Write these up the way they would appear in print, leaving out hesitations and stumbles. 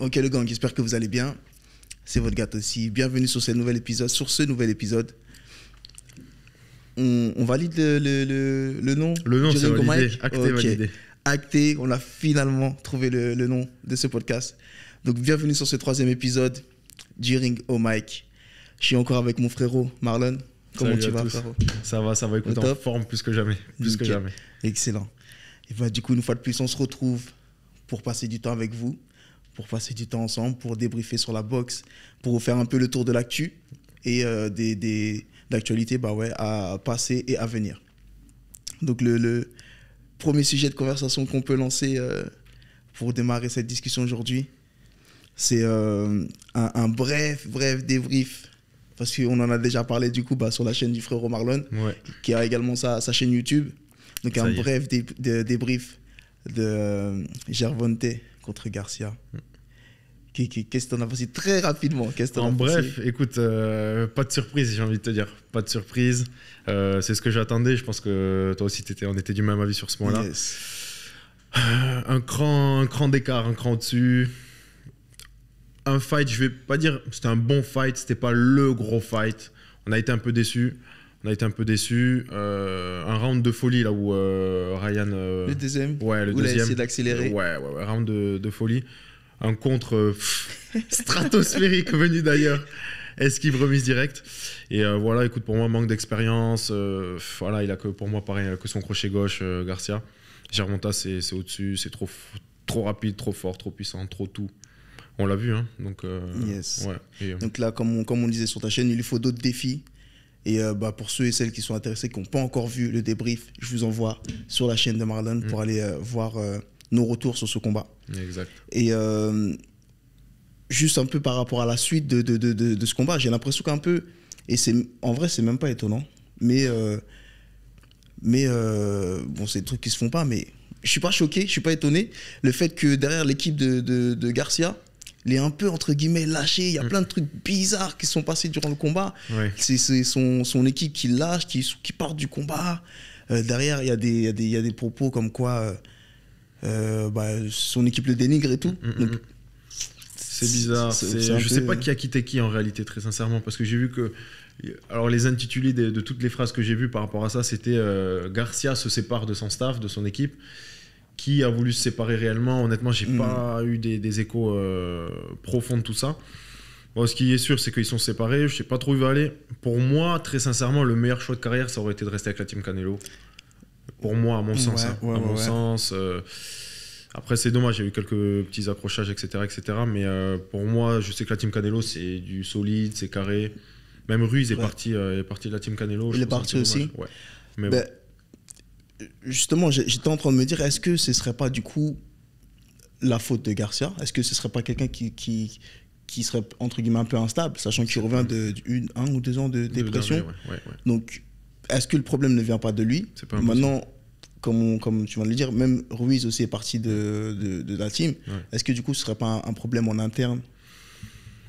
Ok le gang, j'espère que vous allez bien. C'est votre gars aussi. Bienvenue sur ce nouvel épisode. On valide le nom. Le nom, c'est validé. Acté, okay. validé. Acté, on a finalement trouvé le nom de ce podcast. Donc bienvenue sur ce 3e épisode, During au mic. Je suis encore avec mon frérot Marlon. Comment Salut tu vas, tous. frérot? Ça va, écoute, en forme plus que jamais. Plus que jamais. Excellent. Et bah, du coup, une fois de plus, on se retrouve pour passer du temps avec vous, pour passer du temps ensemble, pour débriefer sur la boxe, pour vous faire un peu le tour de l'actu et d'actualités à passer et à venir. Donc, le premier sujet de conversation qu'on peut lancer pour démarrer cette discussion aujourd'hui, c'est un bref débrief, parce qu'on en a déjà parlé du coup sur la chaîne du frérot Marlon, qui a également sa chaîne YouTube. Donc un bref débrief de Gervonta contre Garcia. Qu'est-ce que t'en as pensé très rapidement? En bref, écoute, pas de surprise, j'ai envie de te dire. Pas de surprise. C'est ce que j'attendais. Je pense que toi aussi, on était du même avis sur ce point-là. Yes. Un cran d'écart, un cran au-dessus. Un fight, je vais pas dire c'était un bon fight, c'était pas le gros fight. On a été un peu déçus. Un round de folie là où Ryan. Le deuxième. Ouais, le où deuxième. il a essayé d'accélérer. Ouais, round de folie. Un contre stratosphérique venu d'ailleurs. Esquive remise directe. Et voilà, écoute, pour moi, manque d'expérience. Voilà, il a que, pour moi, pareil, il a que son crochet gauche, Garcia. Gervonta, c'est au-dessus, c'est trop rapide, trop fort, trop puissant, trop tout. On l'a vu, hein. Donc, yes. Ouais. Donc là, comme on disait sur ta chaîne, il lui faut d'autres défis. Et pour ceux et celles qui sont intéressés, qui n'ont pas encore vu le débrief, je vous envoie sur la chaîne de Marlon pour aller voir nos retours sur ce combat. Exact. Et juste un peu par rapport à la suite de ce combat, j'ai l'impression qu'un peu, et en vrai, c'est même pas étonnant, mais bon, c'est des trucs qui se font pas, mais je suis pas choqué, je suis pas étonné. Le fait que derrière l'équipe de Garcia, il est un peu, entre guillemets, lâché. Il y a plein de trucs bizarres qui sont passés durant le combat. Ouais. C'est son équipe qui lâche, qui part du combat. Derrière, il y a des propos comme quoi son équipe le dénigre et tout. Donc, c'est bizarre. Je sais pas qui a quitté qui en réalité, très sincèrement, parce que j'ai vu que... Alors les intitulés de toutes les phrases que j'ai vues par rapport à ça, c'était Garcia se sépare de son staff, de son équipe. Qui a voulu se séparer réellement? Honnêtement, j'ai pas eu des échos profonds de tout ça. Bon, ce qui est sûr, c'est qu'ils sont séparés. Je sais pas trop où il va aller. Pour moi, très sincèrement, le meilleur choix de carrière, ça aurait été de rester avec la team Canelo. Pour moi, à mon sens. Sens. Après, c'est dommage, il y a eu quelques petits accrochages, etc. Mais pour moi, je sais que la team Canelo, c'est du solide, c'est carré. Même Ruiz est parti de la team Canelo. Il est parti aussi. Ouais. Mais bon. Justement, j'étais en train de me dire, est-ce que ce serait pas du coup la faute de Garcia? Est-ce que ce serait pas quelqu'un qui serait entre guillemets un peu instable, sachant qu'il revient d'un ou 2 ans de dépression? Ouais. Donc, est-ce que le problème ne vient pas de lui? Maintenant, comme tu viens de le dire, même Ruiz aussi est parti de la team. Ouais. Est-ce que du coup, ce serait pas un problème en interne?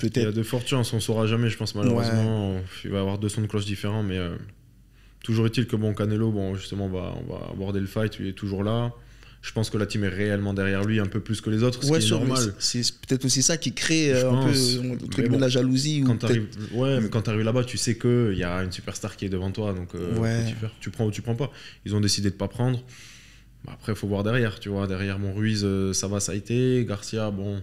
Peut-être. Il y a de fortes chances, on ne saura jamais, je pense, malheureusement. Ouais. Il va y avoir 2 sons de cloche différents, mais toujours est-il que Canelo, justement, on va aborder le fight, il est toujours là. Je pense que la team est réellement derrière lui, un peu plus que les autres, ce qui est normal. C'est peut-être aussi ça qui crée un peu de la jalousie. Mais quand tu arrives là-bas, tu sais qu'il y a une superstar qui est devant toi, donc tu prends ou tu prends pas. Ils ont décidé de ne pas prendre. Après, il faut voir derrière, tu vois. Derrière mon Ruiz, ça a été. Garcia, bon,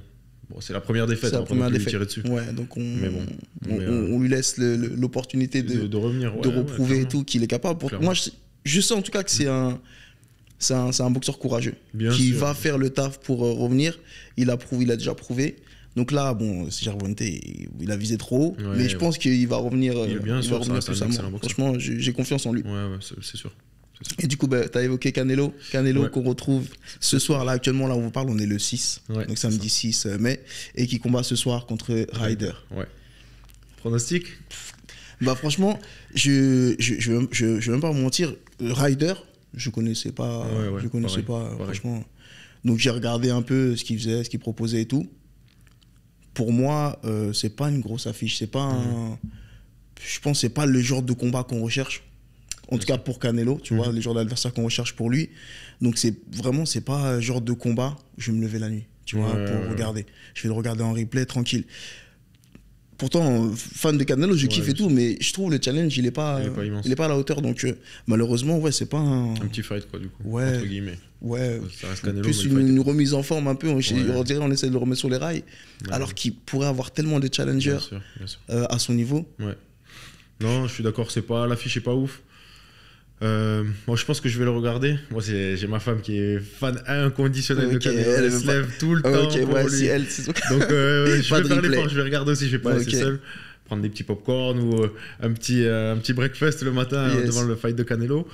c'est la première défaite. C'est la première défaite. Tirer dessus. Ouais, donc on lui laisse l'opportunité de revenir, de reprouver et tout qu'il est capable. Moi, je sais en tout cas que c'est un boxeur courageux qui va faire le taf pour revenir. Il a déjà prouvé. Donc là, Gervonta, il a visé trop haut, mais je pense qu'il va revenir. Il va revenir puissamment. Franchement, j'ai confiance en lui. Ouais, c'est sûr. Et du coup, tu as évoqué Canelo qu'on retrouve ce soir. Là, actuellement, là, on vous parle, on est le 6, donc samedi 6 mai, et qui combat ce soir contre Ryder. Ouais. Pronostic? Franchement, je vais même pas vous mentir. Ryder, je connaissais pas, franchement. Donc j'ai regardé un peu ce qu'il faisait, ce qu'il proposait et tout. Pour moi, c'est pas une grosse affiche. C'est pas je pense que c'est pas le genre de combat qu'on recherche. En tout cas pour Canelo, tu vois, les genres d'adversaires qu'on recherche pour lui. Donc c'est pas le genre de combat, je vais me lever la nuit. tu vois, pour regarder. Je vais le regarder en replay, tranquille. Pourtant, fan de Canelo, je kiffe et tout, mais je trouve le challenge, il est pas à la hauteur. Donc, malheureusement, ouais, c'est pas un petit fight, quoi, du coup, ouais, entre guillemets. Ouais, ça reste Canelo, plus une remise en forme un peu. On dirait on essaie de le remettre sur les rails, alors qu'il pourrait avoir tellement de challengers à son niveau. Ouais. Non, je suis d'accord, l'affiche est pas ouf. Moi, je pense que je vais le regarder. Moi, j'ai ma femme qui est fan inconditionnelle de Canelo. Elle se lève tout le temps pour lui. Si elle, donc, je vais faire l'effort, je vais regarder aussi. Je vais pas rester seul. Prendre des petits popcorn ou un petit breakfast le matin devant le fight de Canelo.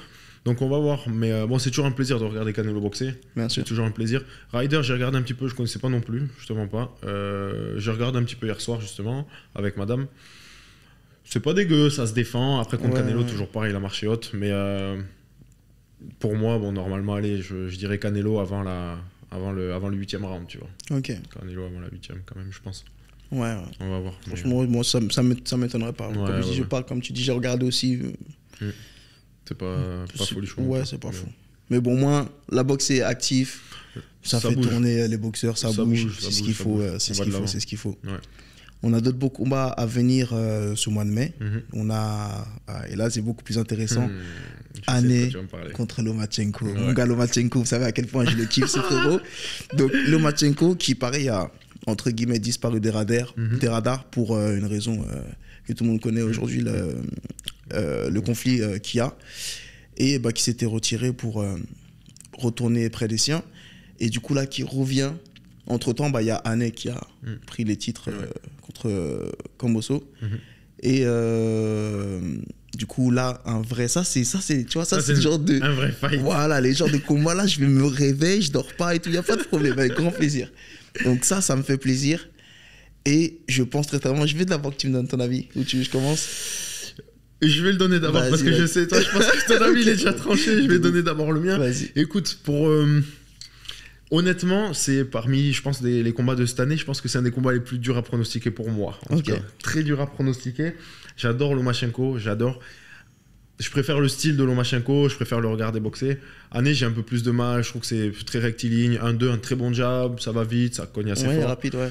Donc, on va voir. Mais bon, c'est toujours un plaisir de regarder Canelo boxer. Bien sûr. C'est toujours un plaisir. Ryder, j'ai regardé un petit peu. Je connaissais pas non plus, justement pas. J'ai regardé un petit peu hier soir, justement, avec madame. C'est pas dégueu, ça se défend. Après, contre Canelo, toujours pareil, la marche est haute. Mais pour moi, bon, normalement, allez, je dirais Canelo avant le 8e round, tu vois. Ok. Canelo avant la 8e, quand même, je pense. Ouais. On va voir. Franchement, moi, ça m'étonnerait pas. Comme tu dis, j'ai regardé aussi. C'est pas folichon. Ouais, c'est pas fou. Mais bon, moi, la boxe est active. Ça fait bouge. Tourner les boxeurs, ça bouge. C'est ce qu'il faut. C'est ce qu'il faut. Ouais. On a d'autres beaux combats à venir ce mois de mai. On a, et là, c'est beaucoup plus intéressant. Année contre Lomachenko. Ouais. Mon gars Lomachenko, vous savez à quel point je le kiffe, ce frérot. Donc, Lomachenko, qui, pareil, a, entre guillemets, disparu des radars pour une raison que tout le monde connaît aujourd'hui, le conflit qu'il y a. Et qui s'était retiré pour retourner près des siens. Et du coup, là, qui revient. Entre-temps, il y a Anne qui a pris les titres contre Kambosos. Et du coup, là, un vrai... Ça, c'est tu vois, ça c'est le genre de... Un vrai fight. Voilà, les genres de combats, là, je vais me réveiller, je dors pas et tout. Il n'y a pas de problème, avec grand plaisir. Donc ça me fait plaisir. Et je pense très sincèrement... Je vais d'abord que tu me donnes ton avis. Où tu veux que je commence? Je vais le donner d'abord parce que je sais, toi, je pense que ton avis, il est déjà tranché. Je vais donner d'abord le mien. Écoute, pour... Honnêtement, c'est parmi, je pense, les combats de cette année, je pense que c'est un des combats les plus durs à pronostiquer pour moi. En tout cas, très dur à pronostiquer. J'adore Lomachenko, j'adore. Je préfère le style de Lomachenko, je préfère le regarder boxer. Anne, j'ai un peu plus de mal, je trouve que c'est très rectiligne. 1-2, un très bon jab, ça va vite, ça cogne assez fort. Rapide, ouais.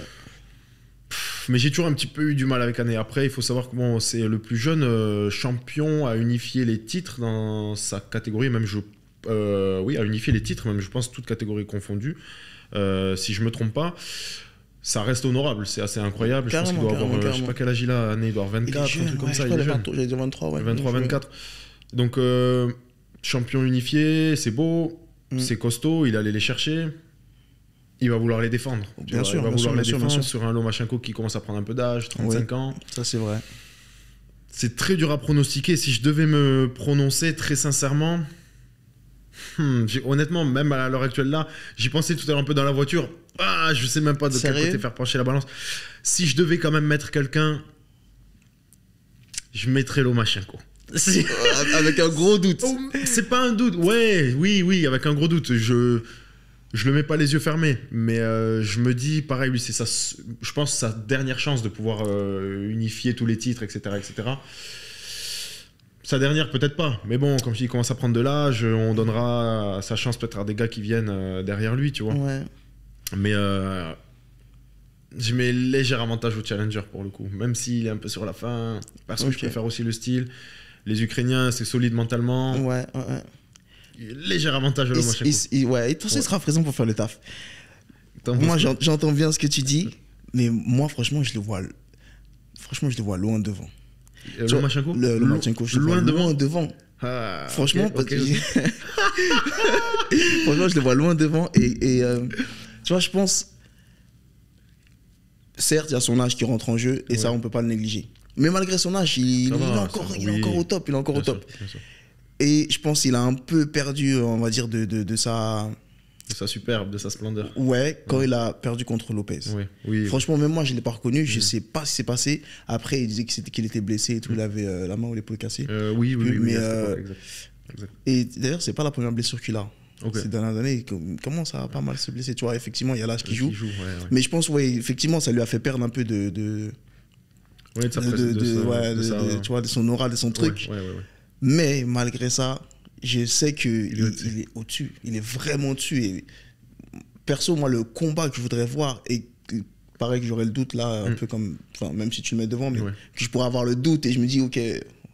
Mais j'ai toujours un petit peu eu du mal avec Anne. Après, il faut savoir que c'est le plus jeune champion à unifier les titres dans sa catégorie, même à unifier les titres, même je pense toutes catégories confondues, si je me trompe pas. Ça reste honorable, c'est assez incroyable. Je pense qu'il doit avoir, je sais pas quel âge il a, il doit avoir 24, un truc comme ça. Il est jeune. J'allais dire 23, ouais. 23, 24. Donc, champion unifié, c'est beau, c'est costaud, il allait les chercher. Il va vouloir les défendre. Bien sûr, il va vouloir les défendre sur un Lomachenko qui commence à prendre un peu d'âge, 35 ans. Ça, c'est vrai. C'est très dur à pronostiquer. Si je devais me prononcer très sincèrement... honnêtement, même à l'heure actuelle là, j'y pensais tout à l'heure un peu dans la voiture. Je sais même pas de quel côté faire pencher la balance. Si je devais quand même mettre quelqu'un, je mettrais Lomachenko. Avec un gros doute. C'est pas un doute. Oui, avec un gros doute. Je le mets pas les yeux fermés, mais je me dis pareil, lui c'est ça. Je pense sa dernière chance de pouvoir unifier tous les titres, etc., etc. Sa dernière, peut-être pas. Mais bon, comme il commence à prendre de l'âge, on donnera sa chance peut-être à des gars qui viennent derrière lui, tu vois. Ouais. Mais je mets léger avantage au challenger pour le coup. Même s'il est un peu sur la fin. Parce que je préfère aussi le style. Les Ukrainiens, c'est solide mentalement. Ouais. Léger avantage à Lomachenko. Et toi, il sera présent pour faire le taf. Moi, j'entends bien ce que tu dis. Mais moi, franchement, je le vois loin devant. Lomachenko, loin devant. Franchement, franchement, je le vois loin devant. Et tu vois, je pense, certes, il y a son âge qui rentre en jeu et ça, on peut pas le négliger. Mais malgré son âge, il est encore au top. Bien sûr. Et je pense qu'il a un peu perdu, on va dire, de sa... De sa superbe, de sa splendeur. Ouais, quand il a perdu contre Lopez. Oui. Franchement, même moi, je ne l'ai pas reconnu. Je ne sais pas ce qui s'est passé. Après, il disait qu'il était blessé et tout. Il avait la main ou l'épaule cassée. Oui. Mais, exact. Et d'ailleurs, ce n'est pas la première blessure qu'il a. Ces dernières années, il commence à pas mal se blesser. Tu vois, effectivement, il y a l'âge qui joue. Mais je pense, effectivement, ça lui a fait perdre un peu de son aura, de son truc. Mais malgré ça, je sais qu'il est au-dessus. Il est vraiment au-dessus. Et perso, moi, le combat que je voudrais voir, et pareil que j'aurais le doute là, un peu comme, enfin, même si tu le mets devant, mais que je pourrais avoir le doute et je me dis, ok,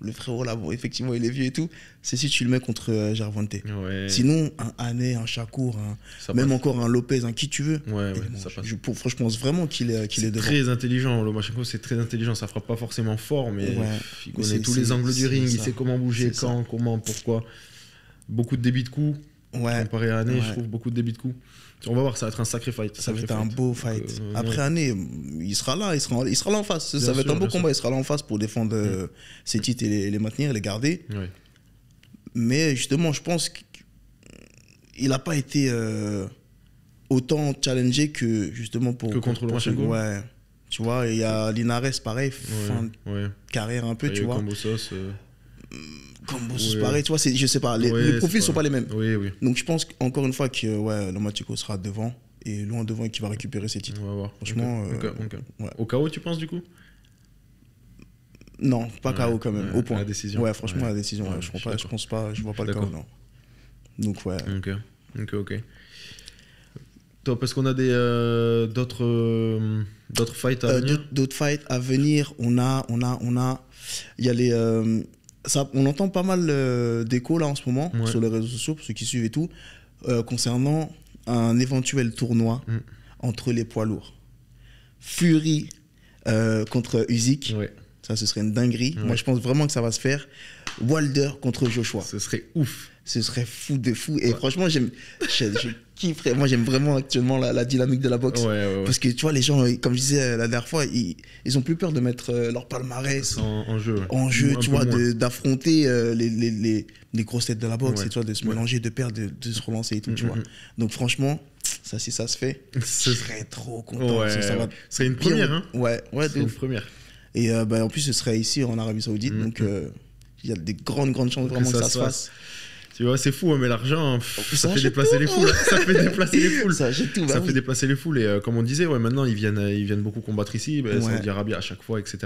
le frérot là, bon, effectivement, il est vieux et tout, c'est si tu le mets contre Gervonta. Ouais. Sinon, un Hané, un Shakur, même encore un Lopez, un qui tu veux. Ouais, ça passe. Je pense vraiment qu'il est devant. Très intelligent, Lomachenko, c'est très intelligent. Ça frappe pas forcément fort, mais il connaît tous les angles du ring, il sait comment bouger, quand, comment, pourquoi. Beaucoup de débit de coups. Comparé à Hané, je trouve beaucoup de débit de coups. On va voir, ça va être un sacré fight. Ça va être un beau fight. Après Hané, il sera là en face. Ça va être un beau combat, il sera là en face pour défendre ses titres et les maintenir, les garder. Ouais. Mais justement, je pense qu'il n'a pas été autant challengé que justement que contre Lomachenko. Ouais. Tu vois, il y a Linares, pareil, fin de carrière un peu, tu vois. Kambosos, pareil, tu vois, je sais pas, les profils sont pas les mêmes. Oui. Donc je pense encore une fois que Lomachenko sera devant, et loin devant, et qu'il va récupérer ses titres. On va voir. Franchement. Au KO, tu penses du coup? Non, pas KO quand même, au point. La décision. Ouais, franchement, la décision, je pense pas, je vois pas le KO, non. Donc ouais. Ok. Toi, parce qu'on a d'autres fights à venir. D'autres fights à venir, on a, il y a les, on entend pas mal d'échos là en ce moment sur les réseaux sociaux, pour ceux qui suivent et tout, concernant un éventuel tournoi entre les poids lourds. Fury contre Usyk. Ouais. Ça, ce serait une dinguerie. Ouais. Moi, je pense vraiment que ça va se faire. Wilder contre Joshua. Ce serait ouf. Ce serait fou de fou. Et franchement, je kifferais. Moi, j'aime vraiment actuellement la dynamique de la boxe. Ouais. Parce que tu vois, les gens, comme je disais la dernière fois, ils ont plus peur de mettre leur palmarès en jeu. En jeu, tu vois, d'affronter les grosses têtes de la boxe, et, tu vois, de se mélanger, de perdre, de se relancer et tout, tu vois. Donc, franchement, ça, si ça se fait, je serais trop content. Ouais, ça serait une première, hein. Ouais, c'est une première. Et en plus, ce serait ici en Arabie Saoudite, donc il y a des grandes chances vraiment que ça se fasse. Tu vois, c'est fou, mais l'argent, ça fait déplacer les foules. Ça fait déplacer les foules. Ça fait déplacer les foules. Et comme on disait, maintenant, ils viennent beaucoup combattre ici, Saudi Arabie à chaque fois, etc.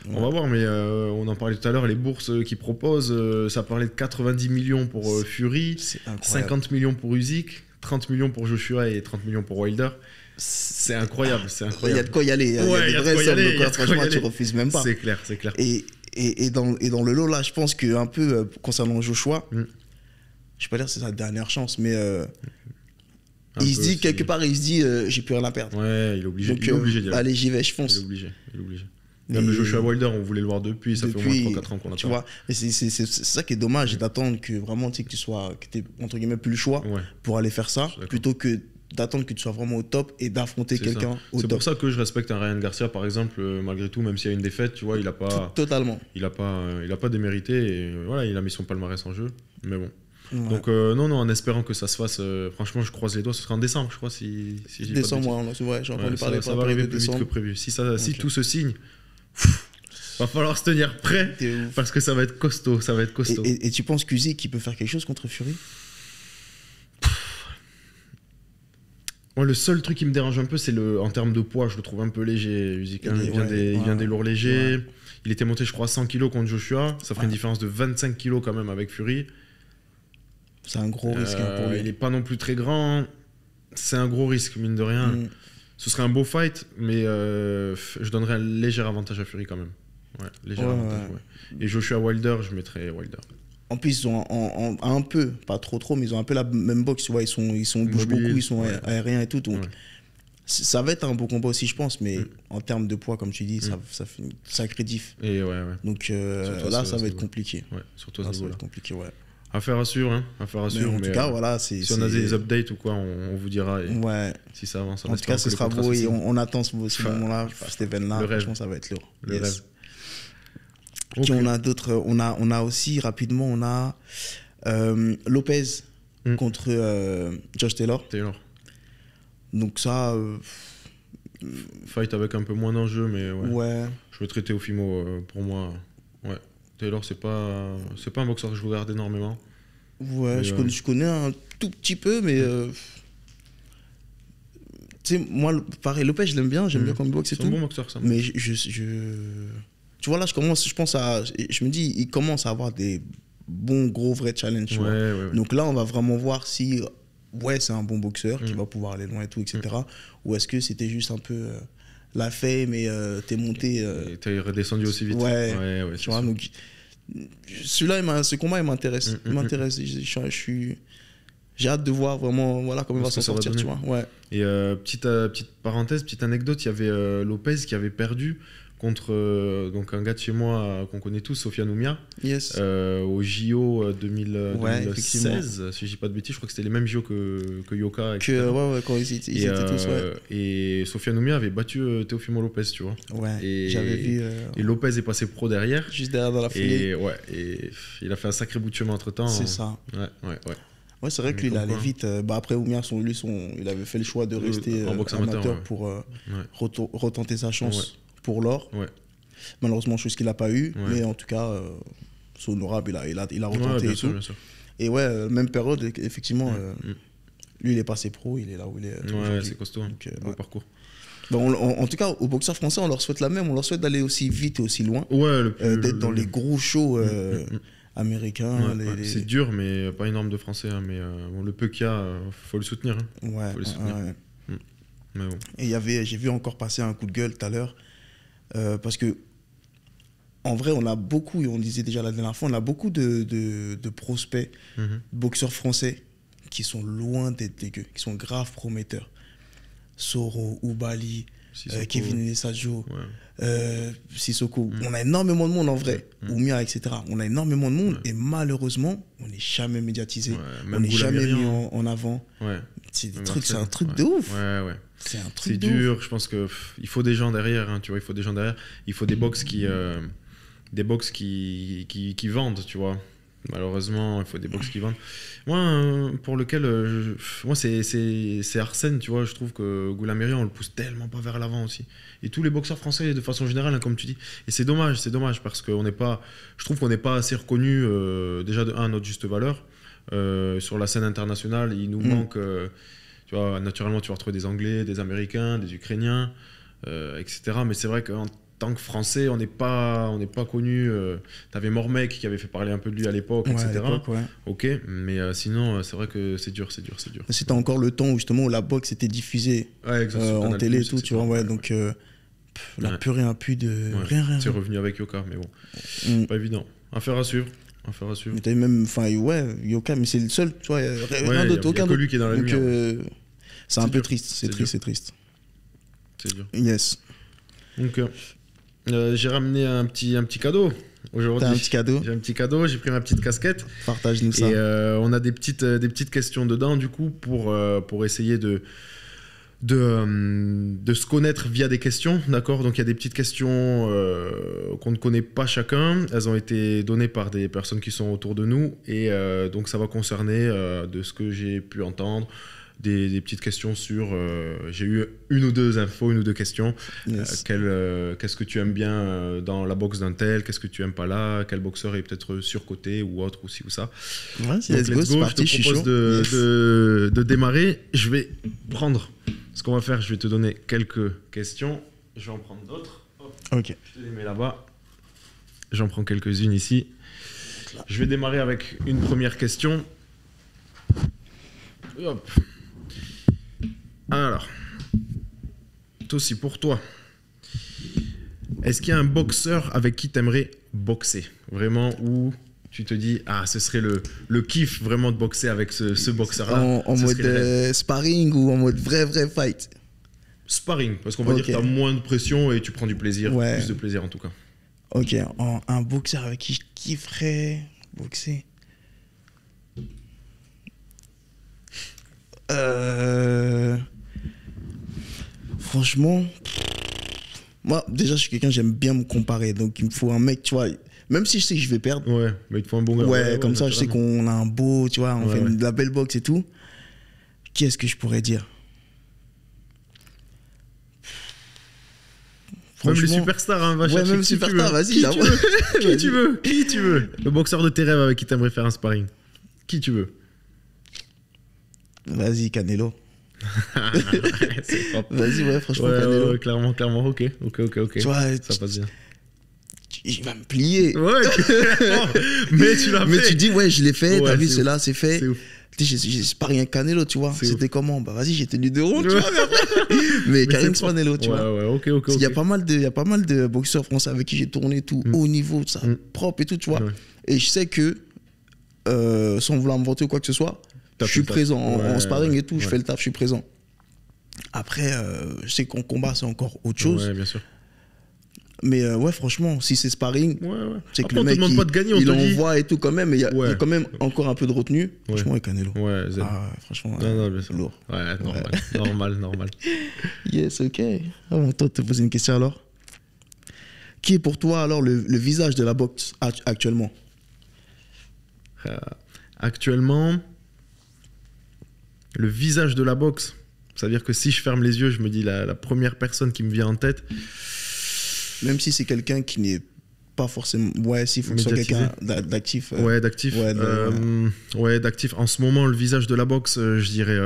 On va voir, mais on en parlait tout à l'heure, les bourses qui proposent, ça parlait de 90 millions pour Fury, 50 millions pour Usyk, 30 millions pour Joshua et 30 millions pour Wilder. C'est incroyable, Il y a de quoi y aller. Il y a des vraies sommes, franchement, tu refuses même pas. C'est clair. Et dans le lot, là, je pense qu'un peu concernant Joshua, je ne vais pas dire que c'est sa dernière chance, mais il se dit, quelque part, j'ai plus rien à perdre. Ouais, il est obligé. Donc, d'y aller. Allez, j'y vais, je fonce. Il est obligé. Même le Joshua Wilder, on voulait le voir depuis, ça fait au moins 3-4 ans qu'on attend. Tu vois, et c'est ça qui est dommage, d'attendre que vraiment, tu sais, que tu aies, entre guillemets, plus le choix pour aller faire ça, plutôt que d'attendre que tu sois vraiment au top et d'affronter quelqu'un au top. C'est pour ça que je respecte un Ryan Garcia, par exemple, malgré tout, même s'il y a une défaite, tu vois, il a pas... Totalement. Il a pas démérité, et voilà, il a mis son palmarès en jeu, mais bon. Ouais. Donc non, en espérant que ça se fasse, franchement, je croise les doigts, ce sera en décembre, je crois, si je dis décembre, c'est vrai, j'ai entendu parler. Ça va arriver plus vite que prévu. Si tout se signe, va falloir se tenir prêt, parce que ça va être costaud, Et tu penses qu'Usyk qui peut faire quelque chose contre Fury? Moi, le seul truc qui me dérange un peu, c'est en termes de poids, je le trouve un peu léger, Usyk. Il vient des lourds légers. Ouais. Il était monté, je crois, à 100 kg contre Joshua. Ça ferait une différence de 25 kg quand même avec Fury. C'est un gros risque pour lui. Il n'est pas non plus très grand. C'est un gros risque, mine de rien. Ce serait un beau fight, mais je donnerais un léger avantage à Fury quand même. Ouais, léger avantage, Et Joshua Wilder, je mettrais Wilder. En plus, ils ont un peu, pas trop, mais ils ont un peu la même boxe, tu vois, ils bougent beaucoup, ils sont aériens et tout, donc ça va être un beau combat aussi, je pense, mais en termes de poids, comme tu dis, ça fait une sacrée diff. Et donc là, ça va être compliqué. Ouais, surtout ça va être compliqué, Affaire à suivre, mais en tout cas, voilà, si on a des updates ou quoi, on vous dira. Si ça avance, en tout cas, ce sera beau et on attend ce moment-là, cet événement-là. Franchement, ça va être lourd. Le rêve. Qui on a d'autres, on a aussi rapidement, on a Lopez contre Josh Taylor. Donc ça, fight avec un peu moins d'enjeu, mais je mettrais Teofimo pour moi. Ouais. Taylor, c'est pas un boxeur que je regarde énormément. Ouais, je connais un tout petit peu, mais tu sais, moi, pareil, Lopez, je l'aime bien, j'aime bien comme boxe et tout. C'est un bon boxeur, ça. Mais tu vois, là, je me dis, il commence à avoir des bons, gros, vrais challenges. Donc là, on va vraiment voir si ouais, c'est un bon boxeur qui va pouvoir aller loin et tout, etc. Ou est-ce que c'était juste un peu la fame et t'es monté. T'es redescendu aussi vite. Ouais, tu vois, donc ce combat, il m'intéresse. Il m'intéresse. J'ai hâte de voir vraiment comment il va s'en sortir, tu vois. Ouais. Et petite parenthèse, petite anecdote, il y avait Lopez qui avait perdu contre donc un gars de chez moi qu'on connaît tous, Sofiane Oumia, au JO 2016, si je dis pas de bêtises. Je crois que c'était les mêmes JO que Yoka. Ouais, quand ils étaient tous, ouais. Et Sofiane Oumia avait battu Teofimo Lopez, tu vois. Ouais, j'avais vu. Et Lopez est passé pro derrière. Juste derrière dans la foulée. Et il a fait un sacré bout de chemin entre temps. C'est ça. Ouais, c'est vrai que lui, il allait vite. Après, Oumia, il avait fait le choix de rester en boxe amateur pour retenter sa chance pour l'or. Malheureusement, chose qu'il n'a pas eu. Mais en tout cas, c'est honorable. Il a retenté et tout. Bien sûr. Et ouais, même période, effectivement, lui, il est passé pro. Il est là où il est. Ouais, c'est costaud. Beau parcours. En tout cas, aux boxeurs français, on leur souhaite la même. On leur souhaite d'aller aussi vite et aussi loin. D'être dans les gros shows américains. C'est dur, mais pas énorme de français. Hein, mais le peu qu'il y a, faut le soutenir. Hein. Faut le soutenir. Mais bon. Et j'ai vu encore passer un coup de gueule tout à l'heure. Parce que, en vrai, on a beaucoup, et on disait déjà la dernière fois, on a beaucoup de prospects, boxeurs français, qui sont loin d'être dégueux, qui sont grave prometteurs. Soro, Oubali, Kevin Lessadjo, Sissoko. On a énormément de monde en vrai. Oumia, etc. On a énormément de monde et malheureusement, on n'est jamais médiatisé. On n'est jamais mis en avant. C'est un truc de ouf. C'est un truc de dur. Ouf. Je pense qu'il faut des gens derrière. Hein, tu vois, il faut des gens derrière. Il faut des box qui vendent, tu vois. Malheureusement, il faut des box qui vendent. Moi, pour lequel... moi, c'est Arsène, tu vois. Je trouve que Goulamiri, on le pousse tellement pas vers l'avant aussi. Et tous les boxeurs français, de façon générale, hein, comme tu dis. Et c'est dommage parce que je trouve qu'on n'est pas assez reconnu, déjà, à notre juste valeur. Sur la scène internationale, il nous manque... tu vois, naturellement, tu vas retrouver des Anglais, des Américains, des Ukrainiens, etc. Mais c'est vrai qu'en tant que Français, on n'est pas connu. T'avais Mormec qui avait fait parler un peu de lui à l'époque, etc. Ok, mais sinon, c'est vrai que c'est dur. C'était encore le temps où justement la boxe était diffusée en télé et tout, tu vois. Donc là, plus rien, plus de rien. C'est revenu avec Yoka, mais bon, pas évident. Affaire à suivre. Mais t'avais même, Yoka, mais c'est le seul, tu vois, rien d'autre, aucun d'autre. Lui qui est dans la lumière. C'est un peu triste, c'est triste. C'est dur. Yes. Donc, j'ai ramené un petit cadeau aujourd'hui. T'as un petit cadeau? J'ai un petit cadeau, j'ai pris ma petite casquette. Partage-nous ça. Et on a des petites questions dedans, du coup, pour essayer de se connaître via des questions, d'accord? Donc il y a des petites questions qu'on ne connaît pas chacun. Elles ont été données par des personnes qui sont autour de nous. Et donc ça va concerner, de ce que j'ai pu entendre, des petites questions sur... j'ai eu une ou deux questions. Yes. Qu'est-ce que tu aimes bien dans la boxe d'un tel? Qu'est-ce que tu aimes pas là? Quel boxeur est peut-être surcoté ou autre, ou ci ou ça? Ouais, let's go, c'est parti, je te propose de démarrer. Je vais prendre... Ce qu'on va faire, je vais te donner quelques questions. Je vais en prendre d'autres. Ok. Je te les mets là-bas. J'en prends quelques-unes ici. Je vais démarrer avec une première question. Hop. Alors, aussi pour toi, est-ce qu'il y a un boxeur avec qui tu aimerais boxer? Vraiment, où tu te dis, ce serait le kiff vraiment de boxer avec ce boxeur-là. En mode sparring ou en mode vrai fight? Sparring, parce qu'on va dire que tu as moins de pression et tu prends du plaisir, plus de plaisir en tout cas. Ok, un boxeur avec qui je kifferais boxer. Franchement, moi déjà je suis quelqu'un, j'aime bien me comparer, donc il me faut un mec, tu vois, même si je sais que je vais perdre. Ouais, mais il te faut un bon gars. Ouais, comme ça je sais qu'on a un beau, tu vois, on fait de la belle boxe et tout. Qui est-ce que je pourrais dire? Même les superstars, hein, va chercher. Même superstars, vas-y, Qui tu veux. Le boxeur de tes rêves avec qui t'aimerais faire un sparring. Qui tu veux? Vas-y, Canelo. Vas-y, franchement, ouais, Canelo. Ouais, clairement, ok. Tu vois, ça passe bien. Il va me plier. Ouais, mais tu l'as fait. Mais tu dis, je l'ai fait, t'as vu, cela, c'est fait. J'ai sparring un Canelo, tu vois. C'était comment? Bah vas-y, j'ai tenu 2 rounds, tu vois. Mais Karim Canelo, tu vois. Ouais, ok. Il y a pas mal de boxeurs français avec qui j'ai tourné tout, haut niveau, ça, propre et tout, tu vois. Et je sais que, sans vouloir me vanter ou quoi que ce soit, je suis présent en sparring et tout, je fais le taf, je suis présent. Après, je sais qu'en combat, c'est encore autre chose. Ouais, bien sûr. Mais ouais, franchement, si c'est sparring, c'est que après, le mec, on te demande pas de gagner, il envoie et tout quand même, mais il y a quand même encore un peu de retenue. Ouais. Franchement, et Canelo. Ouais, franchement, c'est lourd. Ouais, normal. Yes, ok. Ah bon, toi, te poser une question alors. Qui est pour toi alors le visage de la boxe actuellement? Actuellement, le visage de la boxe, c'est-à-dire que si je ferme les yeux, je me dis la première personne qui me vient en tête. Même si c'est quelqu'un qui n'est pas forcément... Ouais, s'il faut que ce soit quelqu'un d'actif. Ouais, d'actif. Ouais, d'actif. En ce moment, le visage de la boxe, je dirais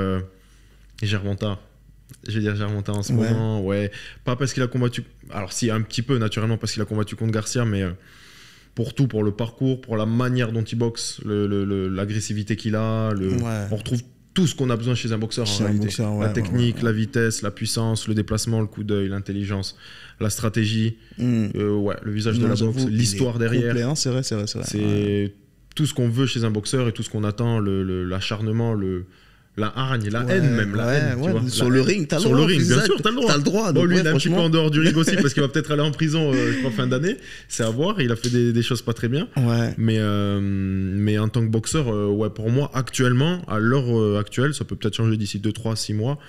Gervonta. Je vais dire Gervonta en ce moment. Ouais. Pas parce qu'il a combattu... Alors si, un petit peu, naturellement, parce qu'il a combattu contre Garcia, mais pour tout, pour le parcours, pour la manière dont il boxe, l'agressivité qu'il a. On retrouve tout ce qu'on a besoin chez un boxeur en réalité. La technique, la vitesse, la puissance, le déplacement, le coup d'œil, l'intelligence, la stratégie, le visage de la boxe, l'histoire derrière. Complet, hein, c'est vrai. C'est tout ce qu'on veut chez un boxeur et tout ce qu'on attend, l'acharnement, la hargne, la haine même, tu vois, sur le ring, t'as le droit. Sur le ring, bien sûr, t'as le droit. Bon, lui, il est un petit peu en dehors du ring aussi parce qu'il va peut-être aller en prison, je crois, fin d'année. C'est à voir. Il a fait des choses pas très bien. Ouais. Mais en tant que boxeur, pour moi, actuellement, à l'heure actuelle, ça peut peut-être changer d'ici 2, 3, 6 mois.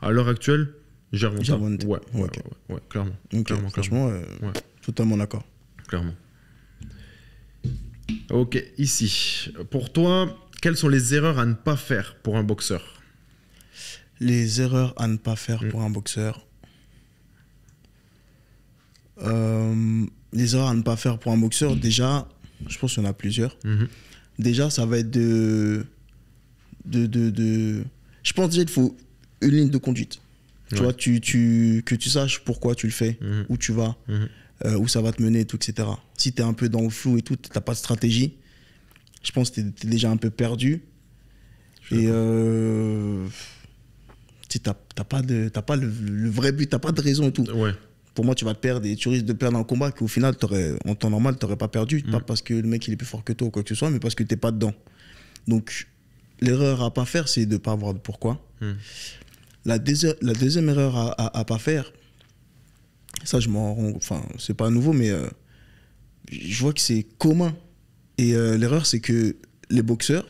À l'heure actuelle, Gervonta. Ouais, clairement. Clairement. Franchement, totalement d'accord. Clairement. Ok, ici. Pour toi, quelles sont les erreurs à ne pas faire pour un boxeur? Les erreurs à ne pas faire pour un boxeur. Les erreurs à ne pas faire pour un boxeur, déjà, je pense qu'il y en a plusieurs. Déjà, ça va être Je pense déjà qu'il faut une ligne de conduite. Tu vois, que tu saches pourquoi tu le fais, où tu vas, où ça va te mener, tout, etc. Si tu es un peu dans le flou et tout, tu n'as pas de stratégie, je pense que tu es déjà un peu perdu. Et tu n'as pas le vrai but, tu n'as pas de raison et tout. Ouais. Pour moi, tu vas te perdre et tu risques de perdre un combat qu'au final, en temps normal, tu n'aurais pas perdu. Pas parce que le mec il est plus fort que toi ou quoi que ce soit, mais parce que tu n'es pas dedans. Donc, l'erreur à ne pas faire, c'est de ne pas avoir de pourquoi. La deuxième erreur à ne pas faire, ça, c'est pas nouveau, mais je vois que c'est commun. Et l'erreur, c'est que les boxeurs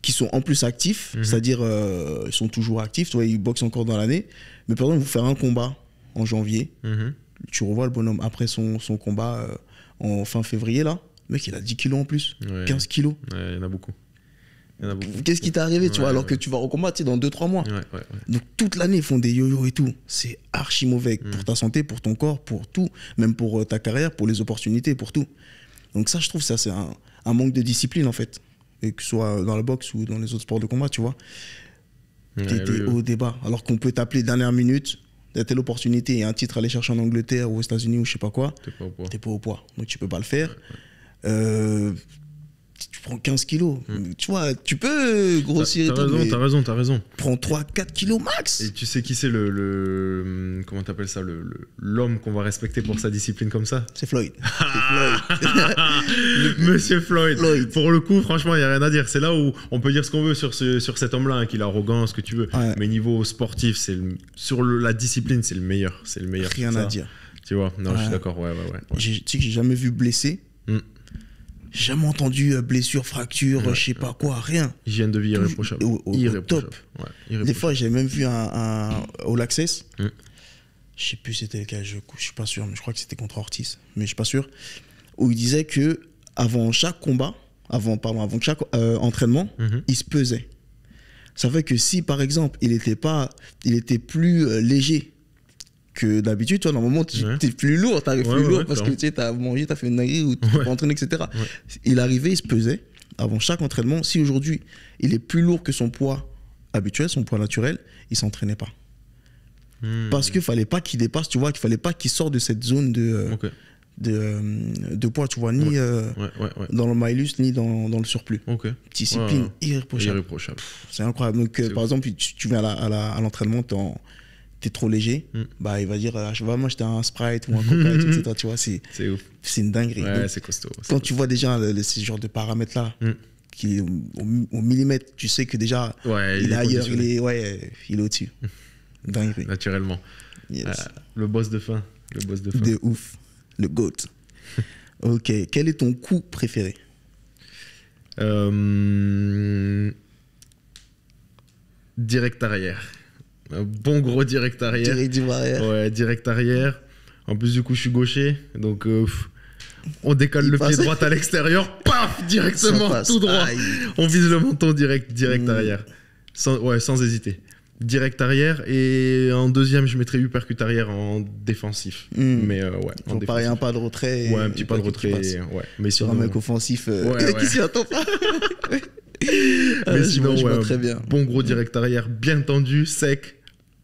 qui sont en plus actifs, c'est-à-dire ils sont toujours actifs, tu vois, ils boxent encore dans l'année, mais par exemple, vous faire un combat en janvier, tu revois le bonhomme après son combat en fin février, là, le mec, il a 10 kilos en plus, 15 kilos. Ouais, il y en a beaucoup. Qu'est-ce qui t'est arrivé, tu vois, alors que tu vas recombattre dans 2-3 mois. Donc toute l'année, ils font des yo-yo et tout. C'est archi mauvais pour ta santé, pour ton corps, pour tout, même pour ta carrière, pour les opportunités, pour tout. Donc ça, je trouve, ça c'est un manque de discipline, en fait. Et que ce soit dans la boxe ou dans les autres sports de combat, tu vois. T'es au débat. Alors qu'on peut t'appeler dernière minute, t'as telle opportunité et un titre à aller chercher en Angleterre ou aux États-Unis ou je sais pas quoi. T'es pas au poids. Donc tu peux pas le faire. Tu prends 15 kilos. Tu vois, tu peux grossir. T'as raison. Prends 3-4 kilos max. Et tu sais qui c'est comment t'appelles ça, l'homme qu'on va respecter pour sa discipline comme ça? C'est Floyd. Monsieur Floyd. Pour le coup, franchement, il n'y a rien à dire. C'est là où on peut dire ce qu'on veut sur cet homme-là, hein, qu'il a arrogant, ce que tu veux. Ouais. Mais niveau sportif, sur la discipline, c'est le meilleur. Rien à dire. Tu vois, non, je suis d'accord. Ouais. Tu sais que j'ai jamais vu blessé. J'ai jamais entendu blessure, fracture, je sais pas quoi, rien. Hygiène de vie irréprochable. Au top. Ouais, des fois, j'ai même vu un All Access. Je sais plus c'était lequel, je suis pas sûr, mais je crois que c'était contre Ortiz, mais je suis pas sûr. Où il disait que avant chaque combat, avant chaque entraînement, il se pesait. Ça fait que si, par exemple, il était plus léger que d'habitude, tu vois, normalement, t'es plus lourd, t'arrives plus lourd parce que tu sais, t'as mangé, t'as fait une dinguerie ou t'as entraîné, etc. Il arrivait, il se pesait avant chaque entraînement. Si aujourd'hui, il est plus lourd que son poids habituel, son poids naturel, il s'entraînait pas. Parce qu'il fallait pas qu'il dépasse, tu vois, qu'il fallait pas qu'il sorte de cette zone de poids, tu vois, ni dans le milus, ni dans le surplus. Discipline irréprochable. C'est incroyable. Donc, par exemple, tu viens à l'entraînement, t'es trop léger, bah, il va dire, je vais m'acheter un Sprite ou un Coca, etc. Tu vois, c'est ouf. C'est une dinguerie. Ouais, c'est costaud. Quand tu vois déjà ce genre de paramètres-là, qui au millimètre, tu sais que déjà, il est ailleurs, il est au-dessus. Dinguerie. Naturellement. Yes. Le boss de fin. De ouf. Le GOAT. Ok. Quel est ton coup préféré? Direct arrière. Un bon gros direct arrière. Ouais, direct arrière. En plus, du coup, je suis gaucher. Donc, on décale le pied droit à l'extérieur. Paf! Directement, tout droit. Aïe. On vise le menton direct arrière. Sans hésiter. Direct arrière. Et en deuxième, je mettrais uppercut arrière en défensif. Mais en défensif. Un pas de retrait. Ouais, un petit pas de retrait. Mais sur un mec offensif qui s'y attend pas. Mais sinon, je vois très bien. Bon gros direct arrière, bien tendu, sec.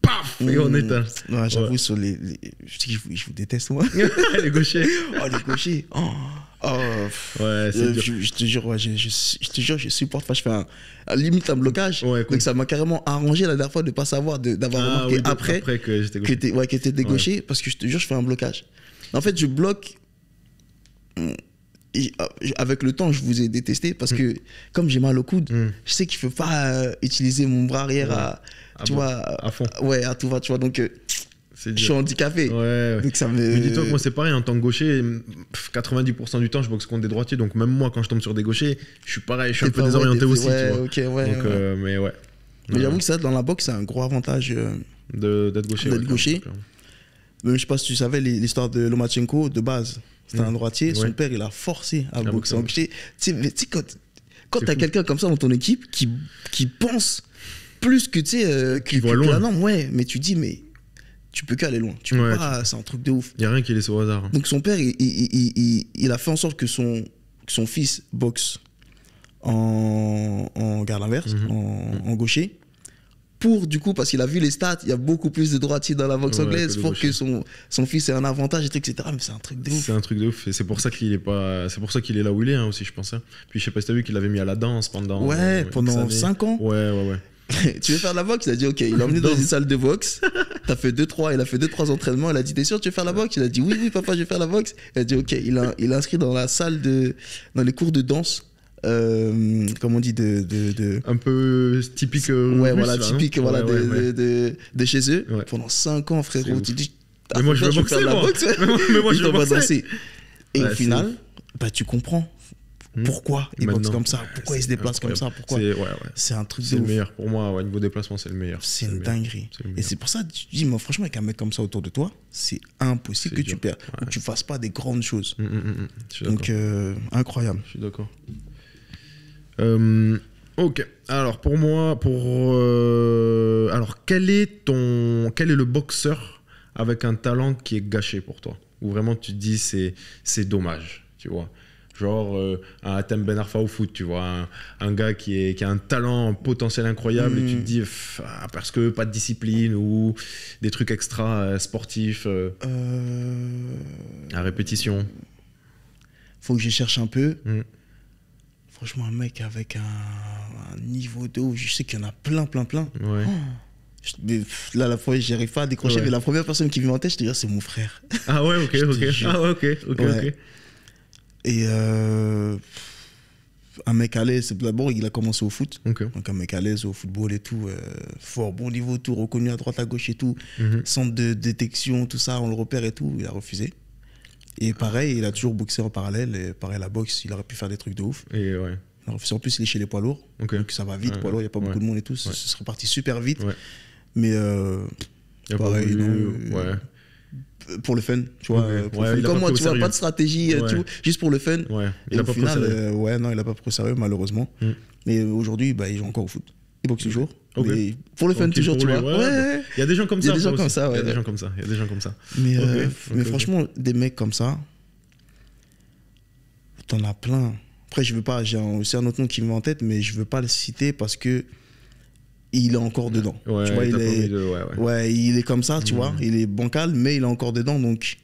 Paf, et on éteint. Ouais, j'avoue, sur je vous déteste, moi. Les gauchers. Les gauchers. Ouais, c'est dur. Je te jure, je supporte pas. Je fais limite un blocage. Ouais, cool. Donc ça m'a carrément arrangé la dernière fois de ne pas savoir, d'avoir remarqué après que j'étais gaucher. Que t'étais gaucher, parce que je te jure, je fais un blocage. En fait, je bloque. Et avec le temps, je vous ai détesté parce que comme j'ai mal au coude, je sais qu'il ne faut pas utiliser mon bras arrière à fond. Ouais, à tout va, tu vois. Donc, je suis handicapé. Ouais. Donc, Mais dis-toi que moi, c'est pareil. En tant que gaucher, 90% du temps, je boxe contre des droitiers. Donc, même moi, quand je tombe sur des gauchers, je suis pareil. Je suis un peu désorienté aussi. Tu vois. Mais ouais. Mais j'avoue que ça, dans la boxe, c'est un gros avantage d'être gaucher. Mais je sais pas si tu savais l'histoire de Lomachenko de base. C'était un droitier, son père il a forcé à boxer en gaucher. Tu sais, quand t'as quelqu'un comme ça dans ton équipe qui pense plus que tu sais, qui voit loin. Non, mais tu dis, mais tu peux qu'aller loin. Tu peux pas, c'est un truc de ouf. Il n'y a rien qui est laissé au hasard. Donc son père, il a fait en sorte que son fils boxe en garde inverse, en gaucher. Du coup, parce qu'il a vu les stats, il y a beaucoup plus de droitiers dans la boxe anglaise pour que son fils ait un avantage, etc. Mais c'est un truc de ouf. C'est un truc de ouf. Et c'est pour ça qu'il est là où il est aussi, je pense. Puis je sais pas si t'as vu qu'il avait mis à la danse pendant. Pendant 5 ans. Ouais. Tu veux faire de la boxe? Il a dit ok. Il l'a emmené dans une salle de boxe. Il a fait 2-3 entraînements. Il a dit t'es sûr tu veux faire la boxe? Il a dit oui papa je vais faire la boxe. Il a dit ok. Il a inscrit dans la salle dans les cours de danse. Comme on dit un peu typique de chez eux pendant 5 ans frérot. Tu dis mais moi je veux boxer mais moi je veux danser. Et au final tu comprends pourquoi il boxe comme ça, pourquoi il se déplace comme ça, pourquoi c'est un truc de ouf. C'est le meilleur pour moi, niveau déplacement c'est le meilleur. C'est une dinguerie. Et c'est pour ça que tu dis moi franchement avec un mec comme ça autour de toi c'est impossible que tu perds ou que tu fasses pas des grandes choses. Donc incroyable. Je suis d'accord. Ok. Alors pour moi, alors quel est le boxeur avec un talent qui est gâché pour toi, où vraiment tu te dis c'est dommage, tu vois, genre un Hatem Ben Arfa au foot, tu vois, un gars qui a un talent, un potentiel incroyable et tu te dis parce que pas de discipline ou des trucs extra sportifs à répétition. Faut que je cherche un peu. Franchement, un mec avec un niveau de ouf, je sais qu'il y en a plein. Ouais. Mais là, la fois, j'y arrive pas à décrocher, mais la première personne qui vient en tête, je te dis, c'est mon frère. Ah ouais, ok. Et un mec à l'aise, d'abord, il a commencé au foot. Donc un mec à l'aise au football et tout, fort, bon niveau, tout reconnu à droite, à gauche et tout. Centre de détection, tout ça, on le repère et tout, il a refusé. Et pareil, il a toujours boxé en parallèle. Et pareil, la boxe, il aurait pu faire des trucs de ouf. Et ouais. En plus, il est chez les poids lourds. Donc ça va vite, poids lourds, il n'y a pas beaucoup de monde et tout. Ce serait parti super vite. Mais pareil, pour le fun, tu vois. Comme moi, tu vois, pas de stratégie, juste pour le fun. Et au final, il n'a pas pris au sérieux, malheureusement. Mais aujourd'hui, il joue encore au foot. Il boxe toujours. Mais pour le fun, toujours, tu vois. Il y a des gens comme ça. Il y a des gens comme ça. Mais franchement, des mecs comme ça, t'en as plein. Après, je veux pas, j'ai aussi un autre nom qui me vient en tête, mais je veux pas le citer parce que il est encore dedans. Tu vois, il est comme ça, tu vois. Il est bancal, mais il est encore dedans. Donc,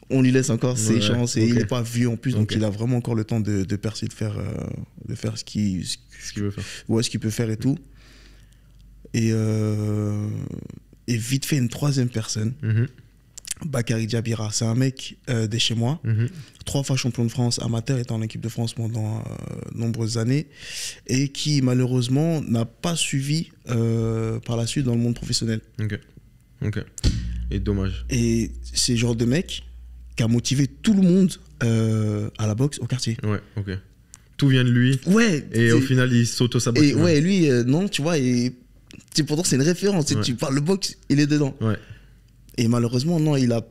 on lui laisse encore ses chances et ok. il n'est pas vieux en plus, donc Ok. il a vraiment encore le temps de percer, de faire ce qu'il veut faire. Ouais, ce qu'il peut faire et tout. Et vite fait, une troisième personne, Bakary Diabira. C'est un mec de chez moi, 3 fois champion de France amateur, était en équipe de France pendant nombreuses années, et qui malheureusement n'a pas suivi par la suite dans le monde professionnel. Ok. Et dommage. Et c'est le genre de mec qui a motivé tout le monde à la boxe au quartier. Ouais, ok. Tout vient de lui. Ouais. Et au final, il s'auto-sabote. Et ouais, lui, non, tu vois, et pourtant c'est une référence. Ouais. Tu parles le boxe, il est dedans. Ouais. Et malheureusement, non, il a.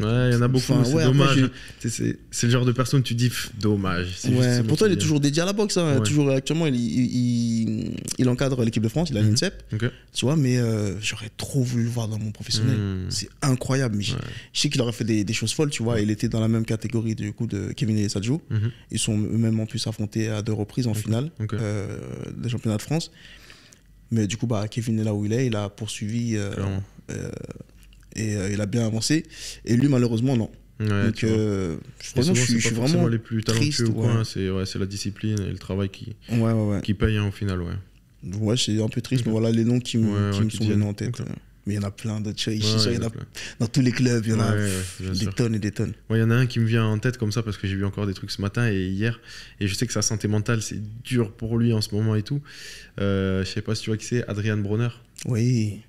Ouais, il y en a beaucoup, Enfin, c'est ouais, dommage. après, C'est le genre de personne, tu dis, dommage. Ouais, pourtant, il est toujours dédié à la boxe. Hein. Ouais. Toujours, actuellement, il encadre l'équipe de France, il a l'INSEP. Ok. Tu vois, mais j'aurais trop voulu le voir dans mon professionnel. C'est incroyable. Mais je sais qu'il aurait fait des choses folles, tu vois. Il était dans la même catégorie du coup de Kevin et Sadjo. Ils sont eux-mêmes en plus affrontés à 2 reprises en finale des championnats de France. Mais du coup, Kevin est là où il est, il a poursuivi et il a bien avancé. Et lui, malheureusement, non. Ouais, donc, je suis vraiment les plus talentueux triste, au coin, c'est la discipline et le travail qui paye au final. Ouais, c'est un peu triste, mais voilà les noms qui me sont venus en tête. Okay. Mais il y en a plein d'autres. Il y en a dans tous les clubs, il y en a des tonnes et des tonnes. Il y en a un qui me vient en tête comme ça parce que j'ai vu encore des trucs ce matin et hier. Et je sais que sa santé mentale, c'est dur pour lui en ce moment et tout. Je sais pas si tu vois qui c'est, Adrian Bronner. Oui.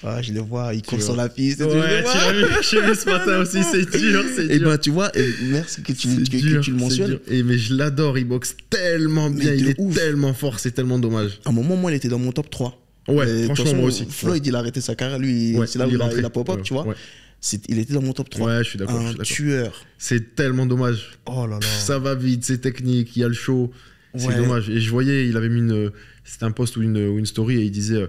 Ah, je le vois, il court sur la piste. Ouais, tu l'as vu, j'ai vu ce matin aussi, c'est dur. Et tu vois, merci que tu le mentionnes. Mais je l'adore, il boxe tellement bien, il est tellement fort, c'est tellement dommage. À un moment, moi, il était dans mon top 3. Ouais, franchement, moi aussi. Floyd, il a arrêté sa carrière, lui, c'est là où il a pop-up, tu vois. Ouais. Il était dans mon top 3. Ouais, je suis d'accord. Un tueur. C'est tellement dommage. Oh là là. Ça va vite, c'est technique, il y a le show. C'est dommage. Et je voyais, il avait mis c'était un post ou une story et il disait.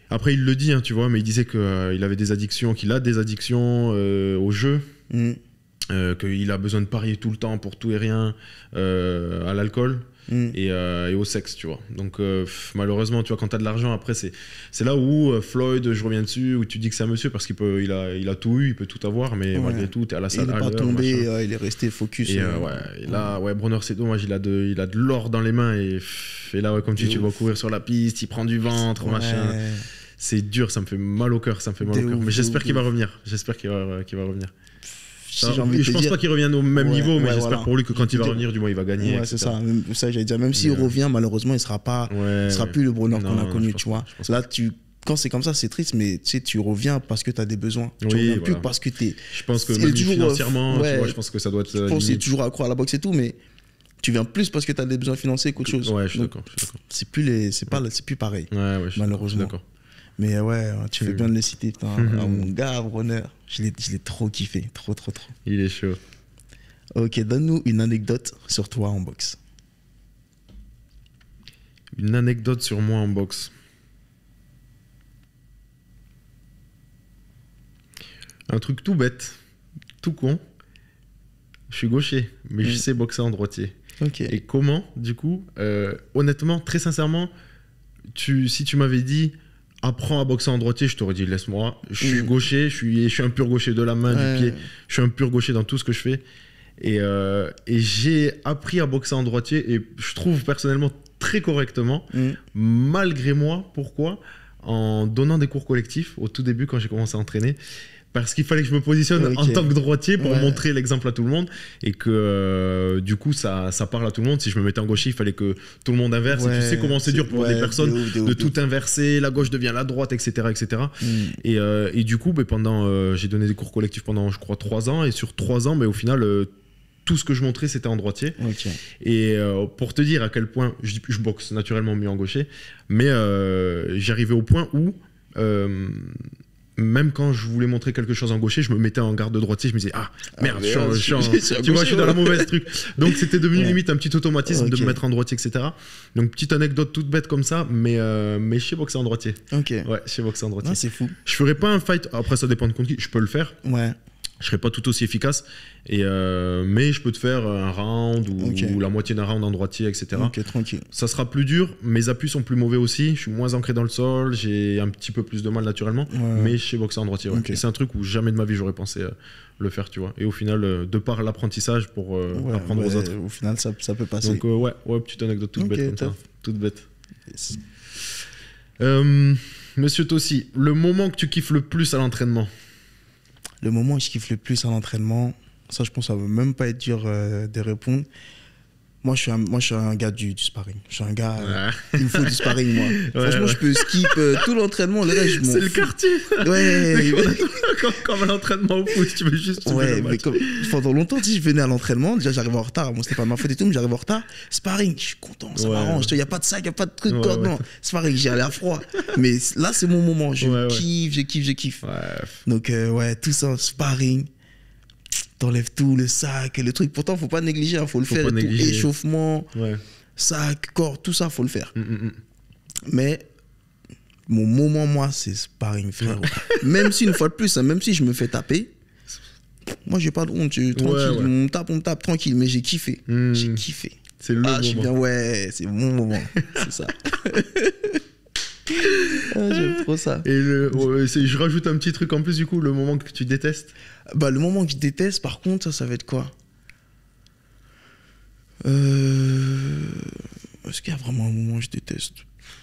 Après, il le dit, hein, tu vois, mais il disait qu'il avait des addictions, qu'il a des addictions au jeu, qu'il a besoin de parier tout le temps pour tout et rien, à l'alcool et au sexe, tu vois. Donc, malheureusement, tu vois, quand tu as de l'argent, après, c'est là où Floyd, je reviens dessus, où tu dis que c'est un monsieur parce qu'il a tout eu, il peut tout avoir, mais malgré tout, tu es à la salle. Il n'est pas tombé, il est resté focus. Et là, Bronner, c'est dommage, il a de l'or dans les mains et là, comme tu le vois courir sur la piste, il prend du ventre, machin. C'est dur, ça me fait mal au cœur, mais j'espère qu'il va revenir. J'espère qu'il va revenir. Je pense pas qu'il revienne au même niveau, mais j'espère pour lui que quand il va revenir, du moins, il va gagner. Ouais, c'est ça. Ça, j'allais dire, même s'il revient, malheureusement, il sera plus le Bronner qu'on a connu, tu vois. Là, quand c'est comme ça, c'est triste, mais tu sais, tu reviens parce que tu as des besoins. Tu reviens plus parce que tu es. Je pense que même financièrement, tu vois, je pense que ça doit être. Je pense que c'est toujours accro à la boxe et tout, mais tu viens plus parce que tu as des besoins financiers qu'autre chose. Ouais, je suis d'accord. C'est plus pareil. Ouais, malheureusement. Je suis d'accord. Mais ouais, tu fais bien de le citer. Mon gars, Bronner, je l'ai trop kiffé. Trop. Il est chaud. Ok, donne-nous une anecdote sur toi en boxe. Une anecdote sur moi en boxe. Un truc tout bête, tout con. Je suis gaucher, mais je sais boxer en droitier. Okay. Et comment, du coup, honnêtement, très sincèrement, si tu m'avais dit apprends à boxer en droitier, je t'aurais dit laisse-moi. Je suis gaucher, je suis un pur gaucher de la main, du pied. Je suis un pur gaucher dans tout ce que je fais. Et j'ai appris à boxer en droitier et je trouve personnellement très correctement, malgré moi. Pourquoi ? En donnant des cours collectifs au tout début quand j'ai commencé à entraîner. Parce qu'il fallait que je me positionne en tant que droitier pour montrer l'exemple à tout le monde et que du coup ça parle à tout le monde. Si je me mettais en gaucher, il fallait que tout le monde inverse. Et tu sais comment c'est dur pour des personnes de tout inverser, la gauche devient la droite, etc. Et du coup, j'ai donné des cours collectifs pendant, je crois, 3 ans. Et sur 3 ans, au final, tout ce que je montrais, c'était en droitier. Okay. Et pour te dire à quel point, je boxe naturellement mieux en gaucher, mais j'arrivais au point où... même quand je voulais montrer quelque chose en gaucher, je me mettais en garde de droitier, je me disais merde, tu vois, je suis dans la mauvaise truc. Donc c'était devenu limite un petit automatisme de me mettre en droitier, etc. Donc petite anecdote toute bête comme ça, mais je sais boxer en droitier. Ok. Ouais, je sais boxer en droitier. C'est fou. Je ferais pas un fight, après ça dépend de contre qui, je peux le faire. Ouais. Je serai pas tout aussi efficace, mais je peux te faire un round ou la moitié d'un round en droitier, etc. Ok, tranquille. Ça sera plus dur, mes appuis sont plus mauvais aussi, je suis moins ancré dans le sol, j'ai un petit peu plus de mal naturellement, mais je sais boxer en droitier. Et c'est un truc où jamais de ma vie j'aurais pensé le faire, tu vois. Et au final, de par l'apprentissage pour apprendre aux autres. Au final, ça peut passer. Donc petite anecdote toute bête comme ça. Toute bête. Yes. Monsieur Tossi, le moment que tu kiffes le plus à l'entraînement? Le moment où je kiffe le plus à l'entraînement, ça je pense que ça ne va même pas être dur de répondre. Moi je suis un gars du sparring. Je suis un gars, il me faut du sparring moi. Franchement je peux skip tout l'entraînement, le reste je m'en fous. C'est le quartier. Comme à l'entraînement au foot, tu veux juste mais pendant longtemps si je venais à l'entraînement, déjà j'arrivais en retard, bon c'était pas ma faute et tout, mais j'arrivais en retard. Sparring, je suis content, ça m'arrange. Il n'y a pas de sac, il n'y a pas de truc, non. Sparring, j'y allais à froid. Mais là c'est mon moment, je kiffe. Donc tout ça, sparring. T'enlèves tout, le sac, le truc. Pourtant, faut pas négliger, faut le faire. Tout, échauffement, sac, corps, tout ça, faut le faire. Mais mon moment, moi, c'est sparring, frère. Même si, une fois de plus, même si je me fais taper, moi, j'ai pas de honte. Tranquille, on me tape, tranquille. Mais j'ai kiffé. J'ai kiffé. C'est le moment. Je suis bien, c'est mon moment. C'est ça. J'aime trop ça. Et je rajoute un petit truc en plus, du coup, le moment que tu détestes. Le moment que je déteste, par contre, ça va être quoi? Est-ce qu'il y a vraiment un moment que je déteste?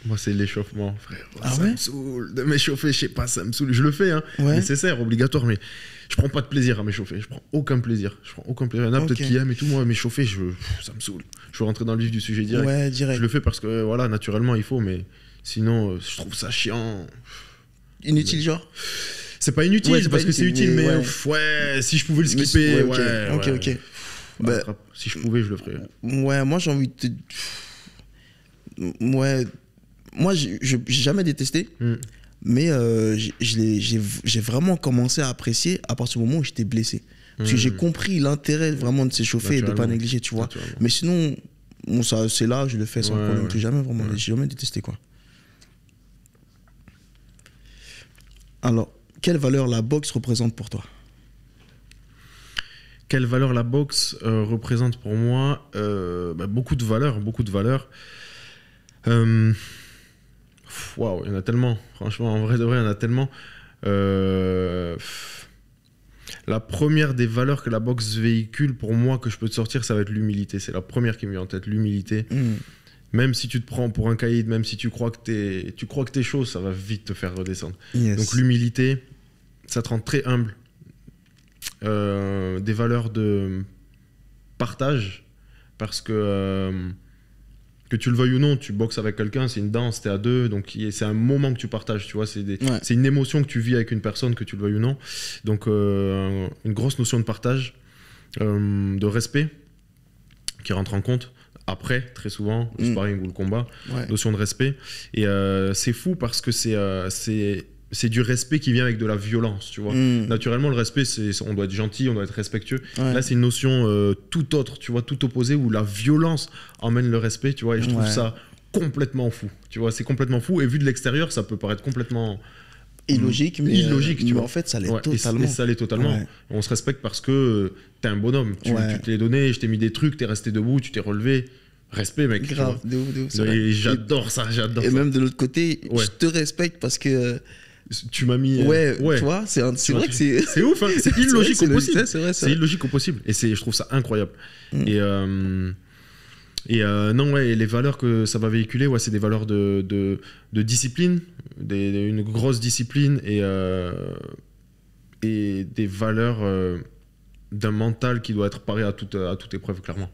Moi, c'est l'échauffement, frère. Ça me saoule de m'échauffer, je sais pas, ça me saoule. Je le fais, nécessaire, obligatoire, mais je prends pas de plaisir à m'échauffer. Je prends aucun plaisir. Il y en a peut-être qui aiment et tout. Moi, m'échauffer, ça me saoule. Je veux rentrer dans le vif du sujet direct. Direct. Je le fais parce que, naturellement, il faut, mais sinon, je trouve ça chiant. Inutile, genre? C'est pas inutile, parce que c'est utile, mais si je pouvais le skipper, ok. Si je pouvais, je le ferais. Moi j'ai envie de moi j'ai jamais détesté, mais j'ai vraiment commencé à apprécier à partir du moment où j'étais blessé. Parce que j'ai compris l'intérêt vraiment de s'échauffer et de pas négliger, tu vois. Mais sinon, c'est là, je le fais sans problème. J'ai jamais détesté, quoi. Alors, quelle valeur la boxe représente pour toi? Quelle valeur la boxe représente pour moi? Beaucoup de valeurs. Waouh, il y en a tellement. Franchement, en vrai de vrai, il y en a tellement. La première des valeurs que la boxe véhicule, pour moi, que je peux te sortir, ça va être l'humilité. C'est la première qui me vient en tête, l'humilité. Même si tu te prends pour un caïd, même si tu crois que t'es chaud, ça va vite te faire redescendre. Donc l'humilité, ça te rend très humble. Des valeurs de partage, parce que tu le veuilles ou non, tu boxes avec quelqu'un, c'est une danse, t'es à deux, donc c'est un moment que tu partages, tu vois, c'est une émotion que tu vis avec une personne, que tu le veuilles ou non. Donc une grosse notion de partage, de respect qui rentre en compte. Après, très souvent, le sparring ou le combat, notion de respect. Et c'est fou parce que c'est du respect qui vient avec de la violence, tu vois. Naturellement, le respect, on doit être gentil, on doit être respectueux. Là, c'est une notion tout autre, tu vois, tout opposé, où la violence emmène le respect, tu vois. Et je trouve ça complètement fou, tu vois. C'est complètement fou. Et vu de l'extérieur, ça peut paraître complètement illogique, tu vois. Mais en fait, ça l'est totalement. Et ça l'est totalement. On se respecte parce que t'es un bonhomme. Tu te l'es donné, je t'ai mis des trucs, t'es resté debout, tu t'es relevé. Respect, mec. Grave, de ouf. Et j'adore ça. Et même de l'autre côté, je te respecte parce que... Tu m'as mis... tu vois, c'est vrai que c'est... C'est ouf, hein. C'est illogique au possible. C'est illogique au possible. Et je trouve ça incroyable. Et les valeurs que ça va véhiculer, c'est des valeurs de discipline, une grosse discipline et des valeurs d'un mental qui doit être paré à toute épreuve, clairement.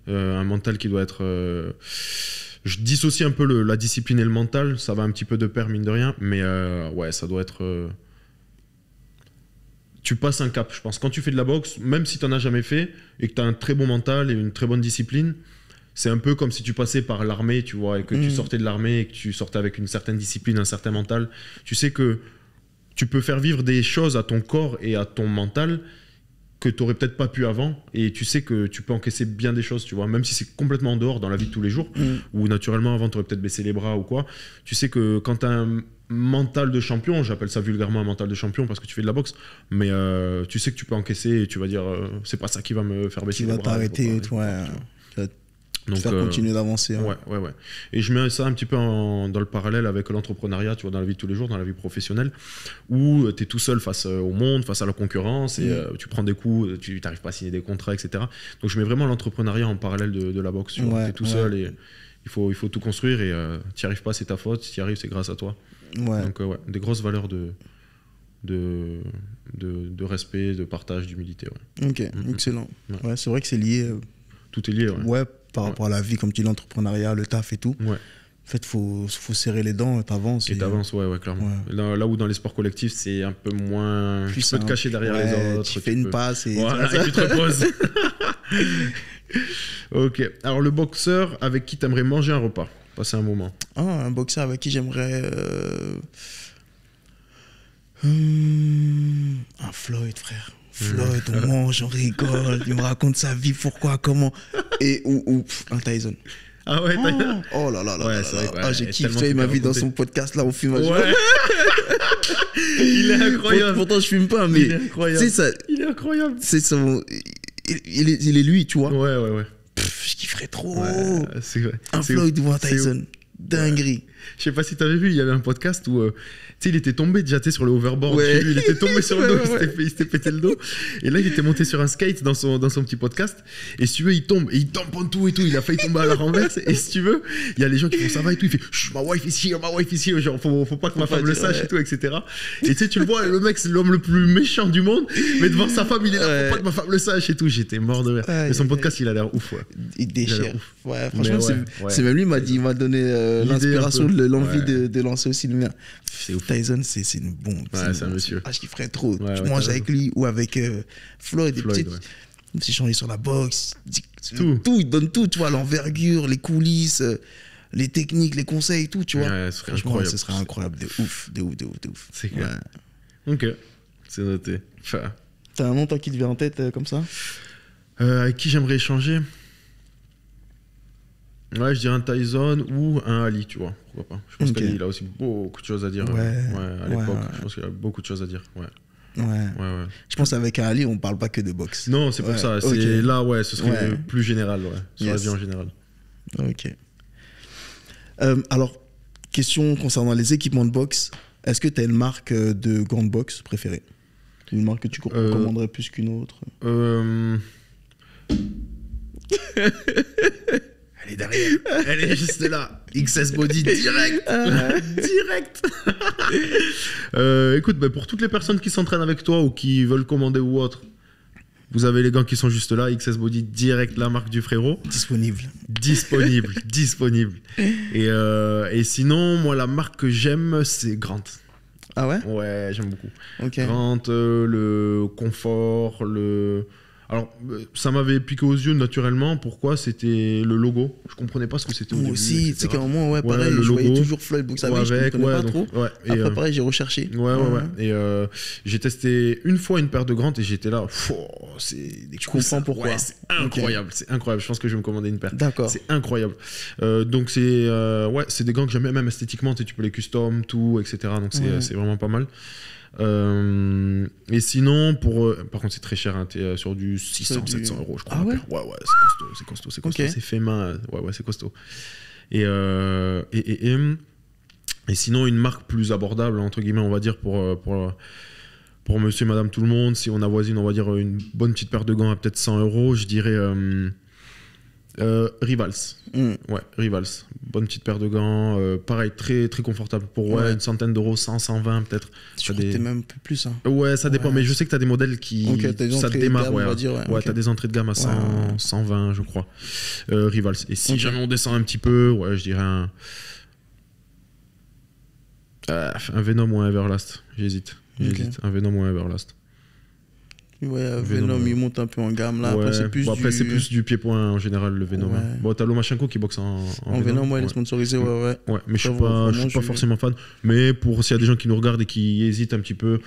Un mental qui doit être... je dissocie un peu la discipline et le mental, ça va un petit peu de pair, mine de rien, mais ça doit être... Tu passes un cap, je pense. Quand tu fais de la boxe, même si tu n'en as jamais fait, et que tu as un très bon mental et une très bonne discipline, c'est un peu comme si tu passais par l'armée, tu vois, et que tu sortais de l'armée et que tu sortais avec une certaine discipline, un certain mental. Tu sais que tu peux faire vivre des choses à ton corps et à ton mental que tu n'aurais peut-être pas pu avant, et tu sais que tu peux encaisser bien des choses, tu vois, même si c'est complètement en dehors dans la vie de tous les jours, où naturellement avant tu aurais peut-être baissé les bras ou quoi, tu sais que quand tu as un mental de champion, j'appelle ça vulgairement un mental de champion parce que tu fais de la boxe, mais tu sais que tu peux encaisser et tu vas dire c'est pas ça qui va me faire baisser les bras. Tu vas t'arrêter et tout, donc, faire continuer d'avancer. Ouais. Et je mets ça un petit peu dans le parallèle avec l'entrepreneuriat, tu vois, dans la vie de tous les jours, dans la vie professionnelle, où tu es tout seul face au monde, face à la concurrence, et tu prends des coups, tu n'arrives pas à signer des contrats, etc. Donc je mets vraiment l'entrepreneuriat en parallèle de la boxe. Tu es tout seul et il faut tout construire, et tu n'y arrives pas, c'est ta faute, si tu y arrives, c'est grâce à toi. Donc des grosses valeurs de respect, de partage, d'humilité. Ok, excellent. Ouais, c'est vrai que c'est lié. Tout est lié. Par rapport à la vie, comme tu dis, l'entrepreneuriat, le taf et tout. En fait, faut serrer les dents, t'avances. Et t'avances, clairement. Là où dans les sports collectifs, c'est un peu moins... Tu peux te cacher derrière les autres. Tu fais une passe et... Voilà, et tu te reposes. Ok. Alors, le boxeur avec qui t'aimerais manger un repas, passer un moment. Un boxeur avec qui j'aimerais... Un Floyd, frère. Floyd, on mange, on rigole, il me raconte sa vie, pourquoi, comment. Et ou un Tyson. Ah ouais, Tyson. Oh là là là. Ouais, c'est vrai, j'ai kiffé ma vie dans son podcast là, au film. Ouais. Il est incroyable. Pourtant, je fume pas, mais. Il est incroyable. C'est ça. Il est incroyable. C'est son. Il est lui, tu vois. Ouais. Je kifferais trop. Ouais, c'est vrai. Un Floyd ou un Tyson. Dinguerie. Je sais pas si t'avais vu, il y avait un podcast où il était tombé déjà sur le hoverboard. Il était tombé sur le dos, il s'était pété le dos. Et là, il était monté sur un skate dans son petit podcast. Et si tu veux, il tombe et il tamponne tout et tout. Il a failli tomber à la renverse. Et si tu veux, il y a les gens qui font ça va et tout. Il fait ma wife ici. Genre, faut pas que ma femme le sache et tout, etc. Et tu le vois, le mec, c'est l'homme le plus méchant du monde. Mais devant sa femme, il est là, faut pas que ma femme le sache et tout. J'étais mort de rire. Mais son podcast, il a l'air ouf. Il déchire. Ouais, franchement, c'est même lui, il m'a donné l'inspiration, l'envie de lancer aussi le mien. C'est ouf. Tyson, c'est une bombe. C'est un monsieur. Je kifferais trop. Je mange avec lui ou avec Floyd. Il s'est changé sur la boxe. Tout, il donne tout, tu vois, l'envergure, les coulisses, les techniques, les conseils, tout, tu vois. Ouais, ce serait incroyable. Ce serait incroyable, de ouf. C'est clair. Ok, c'est noté. T'as un nom, toi, qui te vient en tête comme ça avec qui j'aimerais échanger? Ouais, je dirais un Tyson ou un Ali, tu vois. Pourquoi pas. Je pense qu'Ali, il a aussi beaucoup de choses à dire. À l'époque, je pense qu'il a beaucoup de choses à dire. Ouais. Je pense qu'avec un Ali, on parle pas que de boxe. Non, c'est pour ça. Là, ce serait plus général, sur la vie en général. Ok. Alors, question concernant les équipements de boxe. Est-ce que tu as une marque de gants de boxe préférée? Une marque que tu recommanderais plus qu'une autre? Elle est derrière. Elle est juste là. XS Body direct. Direct. Écoute, pour toutes les personnes qui s'entraînent avec toi ou qui veulent commander ou autre, vous avez les gants qui sont juste là. XS Body direct, la marque du frérot. Disponible. Et sinon, moi, la marque que j'aime, c'est Grant. Ah ouais? Ouais, j'aime beaucoup. Grant, le confort, Alors, ça m'avait piqué aux yeux naturellement. Pourquoi? C'était le logo. Je comprenais pas ce que c'était au début. Moi aussi, tu sais qu'à un moment, pareil, je voyais toujours Floyd Box avec, je ne comprenais pas trop. Après, pareil, j'ai recherché. Et j'ai testé une fois une paire de Grant et j'étais là. Tu comprends pourquoi? Ouais, c'est incroyable. C'est incroyable. Je pense que je vais me commander une paire. D'accord. C'est incroyable. Donc, c'est des gants que j'aime même esthétiquement. Tu peux les custom, tout, etc. Donc, c'est vraiment pas mal. Et sinon, par contre, c'est très cher, t'es sur du 600-700 euros, je crois. Ah ouais? C'est costaud. Okay. C'est fait main, c'est costaud. Et sinon, une marque plus abordable, entre guillemets, on va dire, pour monsieur et madame tout le monde, si on avoisine, on va dire, une bonne petite paire de gants à peut-être 100 euros, je dirais Rivals. Ouais, Rivals. Bonne petite paire de gants. Pareil, très, très confortable. Pour une centaine d'euros, 100, 120 peut-être. Je crois que t'es même un peu plus. Hein. Ouais, ça dépend. Mais je sais que t'as des modèles qui. Ça démarre. Gamme, on va dire, t'as des entrées de gamme à 100, 120, je crois. Rivals. Et si jamais on descend un petit peu, je dirais un Venom ou un Everlast. J'hésite. Un Venom ou un Everlast. Ouais, Venom, il monte un peu en gamme là. Après, c'est plus du pied-point en général, le Venom. Bon, t'as Lomachenko qui boxe en Venom, il est sponsorisé, mais je suis pas forcément fan. Mais s'il y a des gens qui nous regardent et qui hésitent un petit peu,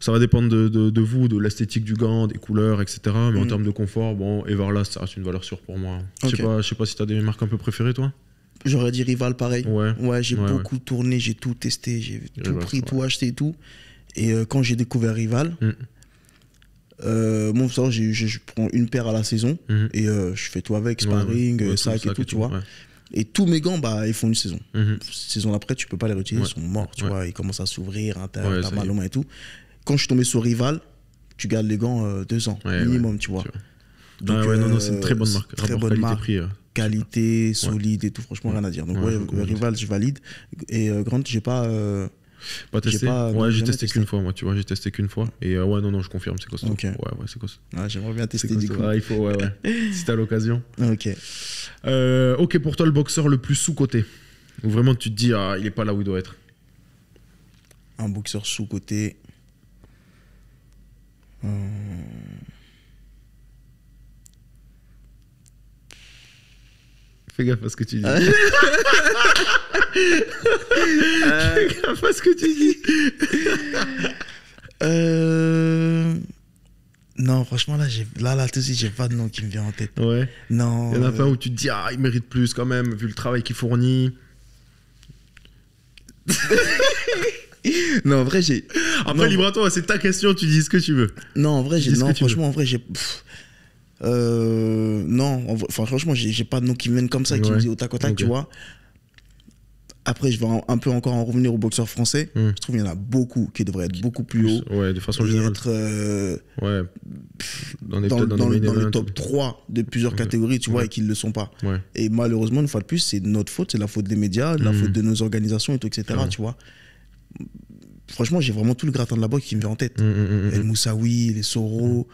Ça va dépendre de vous, de l'esthétique du gant, des couleurs, etc. Mais en termes de confort, bon, Everlast, ça reste une valeur sûre pour moi. Okay. Je sais pas si tu as des marques un peu préférées, toi. J'aurais dit Rival, pareil. Ouais, j'ai beaucoup tourné, j'ai tout testé, j'ai tout pris, tout acheté et tout. Et quand j'ai découvert Rival, moi, je prends une paire à la saison et je fais tout avec, sparring, sac et tout, tu vois. Ouais. Et tous mes gants, bah, ils font une saison. Saison d'après, tu peux pas les retirer, ils sont morts, tu vois. Ils commencent à s'ouvrir, t'as mal aux mains et tout. Quand je suis tombé sur Rival, tu gardes les gants 2 ans minimum, tu vois. Donc, non, c'est une très bonne marque. Très bonne marque. Qualité, solide et tout, franchement, rien à dire. Donc, Rival, je valide. Et Grant, j'ai pas testé. J'ai testé qu'une fois, moi, tu vois, j'ai testé qu'une fois. Et non, je confirme, c'est costaud. Ouais, c'est costaud. J'aimerais bien tester du coup. Il faut, si t'as l'occasion. Ok, pour toi, le boxeur le plus sous-coté. Où vraiment tu te dis, il est pas là où il doit être. Un boxeur sous-coté. Fais gaffe à ce que tu dis. Fais gaffe à ce que tu dis. Non, franchement, là, tout de suite, j'ai pas de nom qui me vient en tête. Ouais. Non. Il y en a pas où tu te dis, il mérite plus quand même, vu le travail qu'il fournit. Non, en vrai, j'ai. Après, libre à toi, c'est ta question, tu dis ce que tu veux. Non, en vrai, franchement, en vrai, j'ai. Non, franchement, j'ai pas de nom qui me viennent comme ça, qui me dit au tac au tac, tu vois. Après, je vais un peu encore en revenir aux boxeurs français. Je trouve qu'il y en a beaucoup qui devraient être beaucoup plus haut. Ouais, de façon générale. Être dans le top 3 de plusieurs catégories, tu vois, et qu'ils ne le sont pas. Ouais. Et malheureusement, une fois de plus, c'est notre faute, c'est la faute des médias, la faute de nos organisations, et tout, etc. Tu vois. Franchement, j'ai vraiment tout le gratin de la boxe qui me vient en tête. El Moussaoui, les Soro,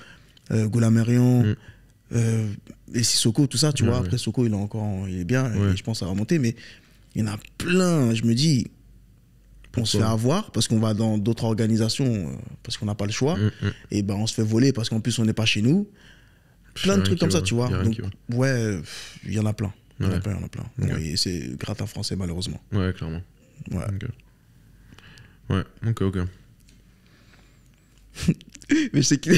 Goulamerian, les Sissoko, tout ça, tu vois. Après, Soko, il est bien, et je pense que ça va remonter, mais il y en a plein. Je me dis, on se fait avoir parce qu'on va dans d'autres organisations, parce qu'on n'a pas le choix, et ben on se fait voler parce qu'en plus, on n'est pas chez nous. Plein de trucs comme ça, tu vois. Donc, il y en a plein. Il y en a plein. Et c'est gratin français, malheureusement. Ouais, clairement. Ouais. Ok. Mais c'est que...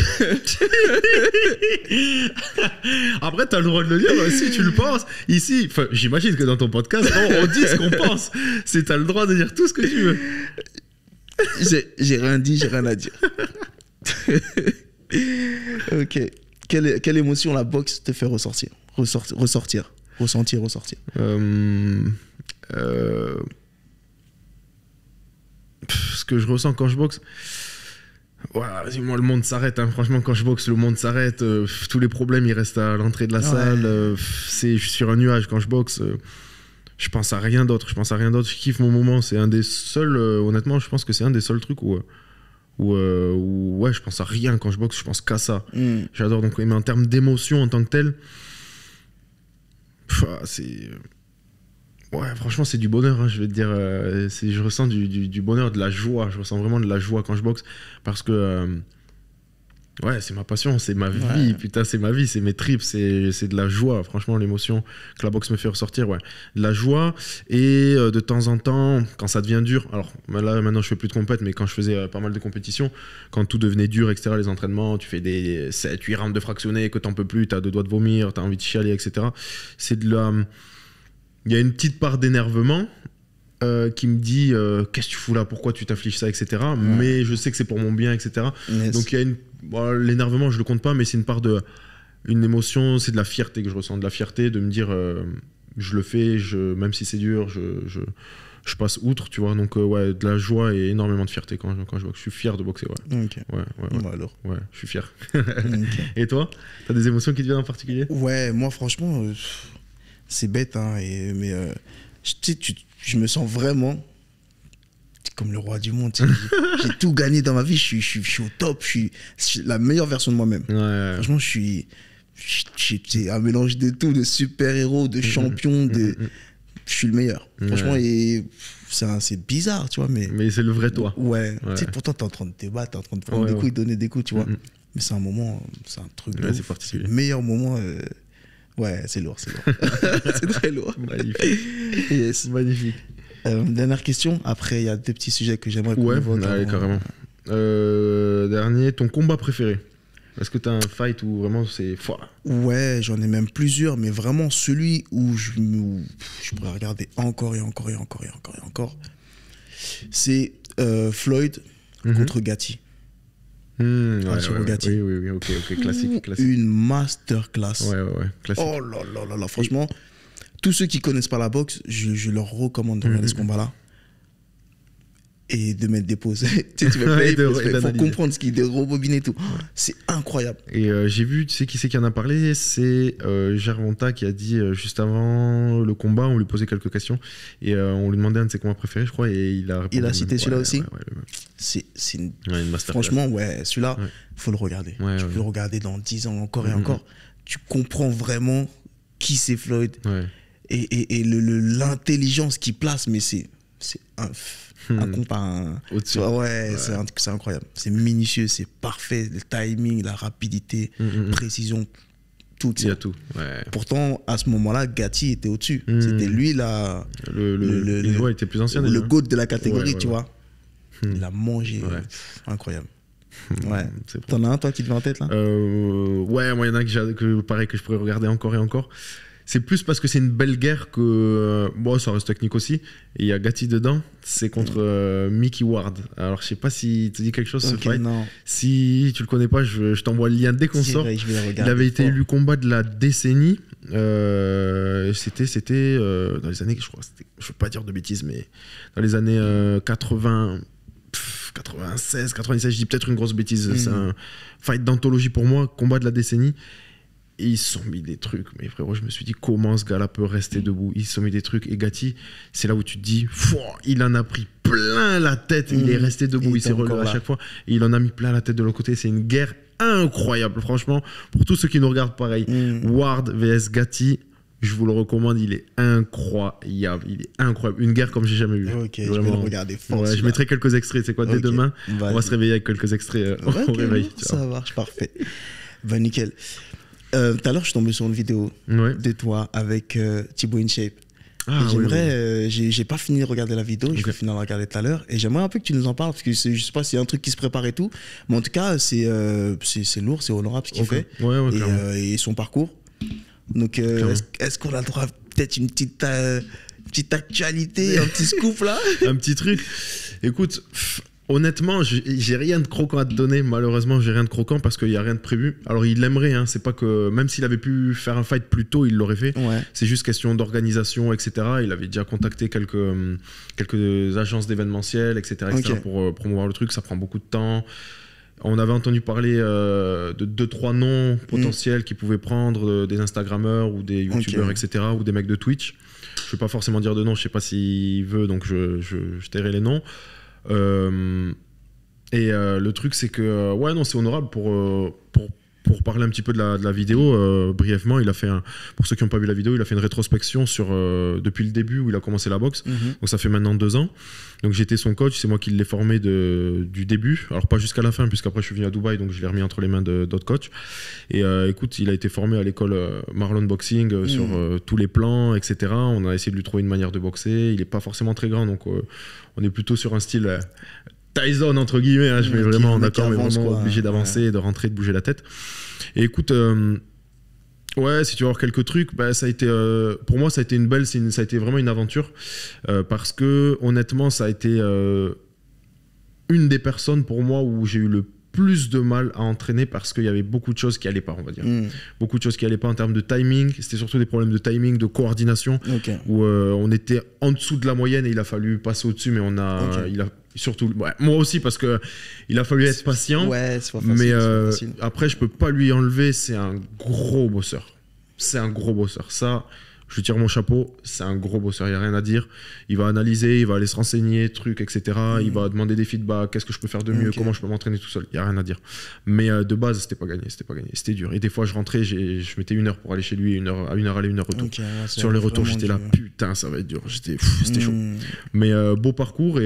Après, t'as le droit de le dire si tu le penses. Ici, j'imagine que dans ton podcast, on dit ce qu'on pense. T'as le droit de dire tout ce que tu veux. J'ai rien dit, j'ai rien à dire. Ok. Quelle émotion la boxe te fait ressentir? Ce que je ressens quand je boxe, moi le monde s'arrête, hein. Franchement, quand je boxe, le monde s'arrête, tous les problèmes ils restent à l'entrée de la salle, je suis sur un nuage quand je boxe, je pense à rien d'autre, je kiffe mon moment, c'est un des seuls, honnêtement je pense que c'est un des seuls trucs où je pense à rien quand je boxe, je pense qu'à ça. J'adore. Donc, mais en termes d'émotion en tant que tel, franchement, c'est du bonheur, hein, je vais te dire. Je ressens du bonheur, de la joie. Je ressens vraiment de la joie quand je boxe. Parce que, c'est ma passion, c'est ma vie. Putain, c'est ma vie, c'est mes tripes, c'est de la joie. Franchement, l'émotion que la boxe me fait ressortir, de la joie. Et de temps en temps, quand ça devient dur, alors là, maintenant, je fais plus de compète, mais quand je faisais pas mal de compétitions, quand tout devenait dur, etc., les entraînements, tu fais des 7-8 rounds de fractionnés, que t'en peux plus, t'as 2 doigts de vomir, t'as envie de chialer, etc. C'est de la... Il y a une petite part d'énervement qui me dit qu'est-ce que tu fous là, pourquoi tu t'affliges ça, etc. Mais je sais que c'est pour mon bien, etc. Yes. Donc il y a l'énervement, je le compte pas, mais c'est une part une émotion, c'est de la fierté que je ressens, de la fierté de me dire je le fais, même si c'est dur, je passe outre, tu vois. Donc de la joie et énormément de fierté quand je boxe. Je suis fier de boxer, Alors. Je suis fier. Et toi, t'as des émotions qui te viennent en particulier? Ouais, moi franchement, c'est bête, hein, mais je me sens vraiment comme le roi du monde. J'ai tout gagné dans ma vie, je suis au top, je suis la meilleure version de moi-même. Franchement, je suis un mélange de tout, de super-héros, de champion, je suis le meilleur. Franchement, et c'est bizarre, tu vois. Mais c'est le vrai toi. Ouais. Tu sais, pourtant, t'es en train de te battre, t'es en train de prendre des coups, donner des coups, tu vois. Mais c'est un moment, c'est un truc de ouf. C'est le meilleur moment. C'est lourd. C'est très lourd. Magnifique. Yes. Magnifique. Dernière question. Après, il y a 2 petits sujets que j'aimerais qu'on évoque. Carrément. Dernier, ton combat préféré? Est-ce que tu as un fight où vraiment c'est... Ouais, j'en ai même plusieurs, mais vraiment celui où je pourrais regarder encore et encore et encore et encore et encore, c'est Floyd contre Gatti. Oui, ok, classique. Une masterclass. Ouais, classique. Oh là là, franchement, tous ceux qui connaissent pas la boxe, je leur recommande de regarder ce combat-là. Et de mettre des pauses. Tu veux il faut comprendre ce qu'il est rembobiner et tout. C'est incroyable. Et j'ai vu, tu sais qui c'est qui en a parlé? C'est Gervonta qui a dit juste avant le combat, on lui posait quelques questions et on lui demandait un de ses combats préférés, je crois, et il a répondu. Il a cité celui-là aussi. C'est une masterclass. Franchement, celui-là, faut le regarder. Tu peux le regarder dans 10 ans encore et encore. Tu comprends vraiment qui c'est Floyd et l'intelligence qu'il place, mais c'est un compas c'est incroyable, c'est minutieux, c'est parfait, le timing, la rapidité, précision, tout. Il y a tout. Pourtant à ce moment-là Gatti était au-dessus, c'était lui le niveau était plus ancien, le GOAT de la catégorie, tu vois. Il a mangé, incroyable. T'en as un toi qui te vient en tête là? Moi il y en a que je pourrais regarder encore et encore. C'est plus parce que c'est une belle guerre que... ça reste technique aussi. Et il y a Gatti dedans. C'est contre Mickey Ward. Alors, je sais pas si tu dis quelque chose, ce fight. Non. Si tu le connais pas, je t'envoie le lien dès qu'on sort. Vrai, il avait été élu combat de la décennie. C'était dans les années... Je veux pas dire de bêtises, mais dans les années 96, 97, je dis peut-être une grosse bêtise. C'est un fight d'anthologie pour moi, combat de la décennie. Et ils se sont mis des trucs, mais frérot, je me suis dit comment ce gars-là peut rester debout. Ils se sont mis des trucs, et Gatti, c'est là où tu te dis, il en a pris plein la tête, il est resté debout, il s'est relevé à chaque fois, et il en a mis plein la tête de l'autre côté. C'est une guerre incroyable, franchement, pour tous ceux qui nous regardent pareil. Ward vs Gatti, je vous le recommande, il est incroyable, une guerre comme j'ai jamais vu. Ok, vraiment. Je vais le regarder fort. Je mettrai quelques extraits, c'est quoi, dès demain, on va se réveiller avec quelques extraits au réveil. Ça marche, parfait. Nickel. Tout à l'heure, je suis tombé sur une vidéo de toi avec Thibaut InShape. J'ai pas fini de regarder la vidéo, je vais finir de la regarder tout à l'heure. Et j'aimerais un peu que tu nous en parles, parce que je sais pas s'il y a un truc qui se prépare et tout. Mais en tout cas, c'est lourd, c'est honorable ce qu'il fait. Et son parcours. Donc, est-ce qu'on a le droit peut-être une petite actualité, un petit scoop là? Un petit truc. Écoute. Honnêtement, j'ai rien de croquant à te donner. Malheureusement, j'ai rien de croquant parce qu'il n'y a rien de prévu. Alors, il l'aimerait. C'est pas que même s'il avait pu faire un fight plus tôt, il l'aurait fait. C'est juste question d'organisation, etc. Il avait déjà contacté quelques agences d'événementiel, etc. pour promouvoir le truc. Ça prend beaucoup de temps. On avait entendu parler de 2-3 noms potentiels qu'il pouvait prendre, des Instagrammeurs ou des YouTubeurs, etc. ou des mecs de Twitch. Je ne vais pas forcément dire de nom. Je ne sais pas s'il veut, donc je tairai les noms. Le truc c'est que c'est honorable pour parler un petit peu de la vidéo brièvement. Il a fait pour ceux qui n'ont pas vu la vidéo, il a fait une rétrospection sur depuis le début où il a commencé la boxe. Donc ça fait maintenant 2 ans. Donc j'étais son coach, c'est moi qui l'ai formé du début, alors pas jusqu'à la fin puisqu'après je suis venu à Dubaï, donc je l'ai remis entre les mains d'autres coachs. Et écoute, il a été formé à l'école Marlon Boxing sur tous les plans, etc. On a essayé de lui trouver une manière de boxer. Il n'est pas forcément très grand, donc on est plutôt sur un style Tyson entre guillemets, je mets vraiment d'accord, mais vraiment obligé d'avancer, de rentrer, de bouger la tête. Et écoute, si tu veux voir quelques trucs, ça a été, pour moi ça a été ça a été vraiment une aventure parce que honnêtement ça a été une des personnes pour moi où j'ai eu le plus de mal à entraîner parce qu'il y avait beaucoup de choses qui allaient pas, on va dire. Beaucoup de choses qui allaient pas en termes de timing. C'était surtout des problèmes de timing, de coordination, où on était en dessous de la moyenne et il a fallu passer au-dessus, mais surtout moi aussi parce que il a fallu être patient. C'est pas facile, mais après je peux pas lui enlever, c'est un gros bosseur. Ça, je lui tire mon chapeau, c'est un gros bosseur, il n'y a rien à dire. Il va analyser, il va aller se renseigner, trucs, etc. Il va demander des feedbacks, qu'est-ce que je peux faire de mieux, comment je peux m'entraîner tout seul, il n'y a rien à dire. Mais de base, c'était pas gagné, c'était dur. Et des fois, je rentrais, je mettais 1 heure pour aller chez lui, 1 heure aller, 1 heure retour. Sur les retours, j'étais là, putain, ça va être dur, c'était chaud. Mais beau parcours,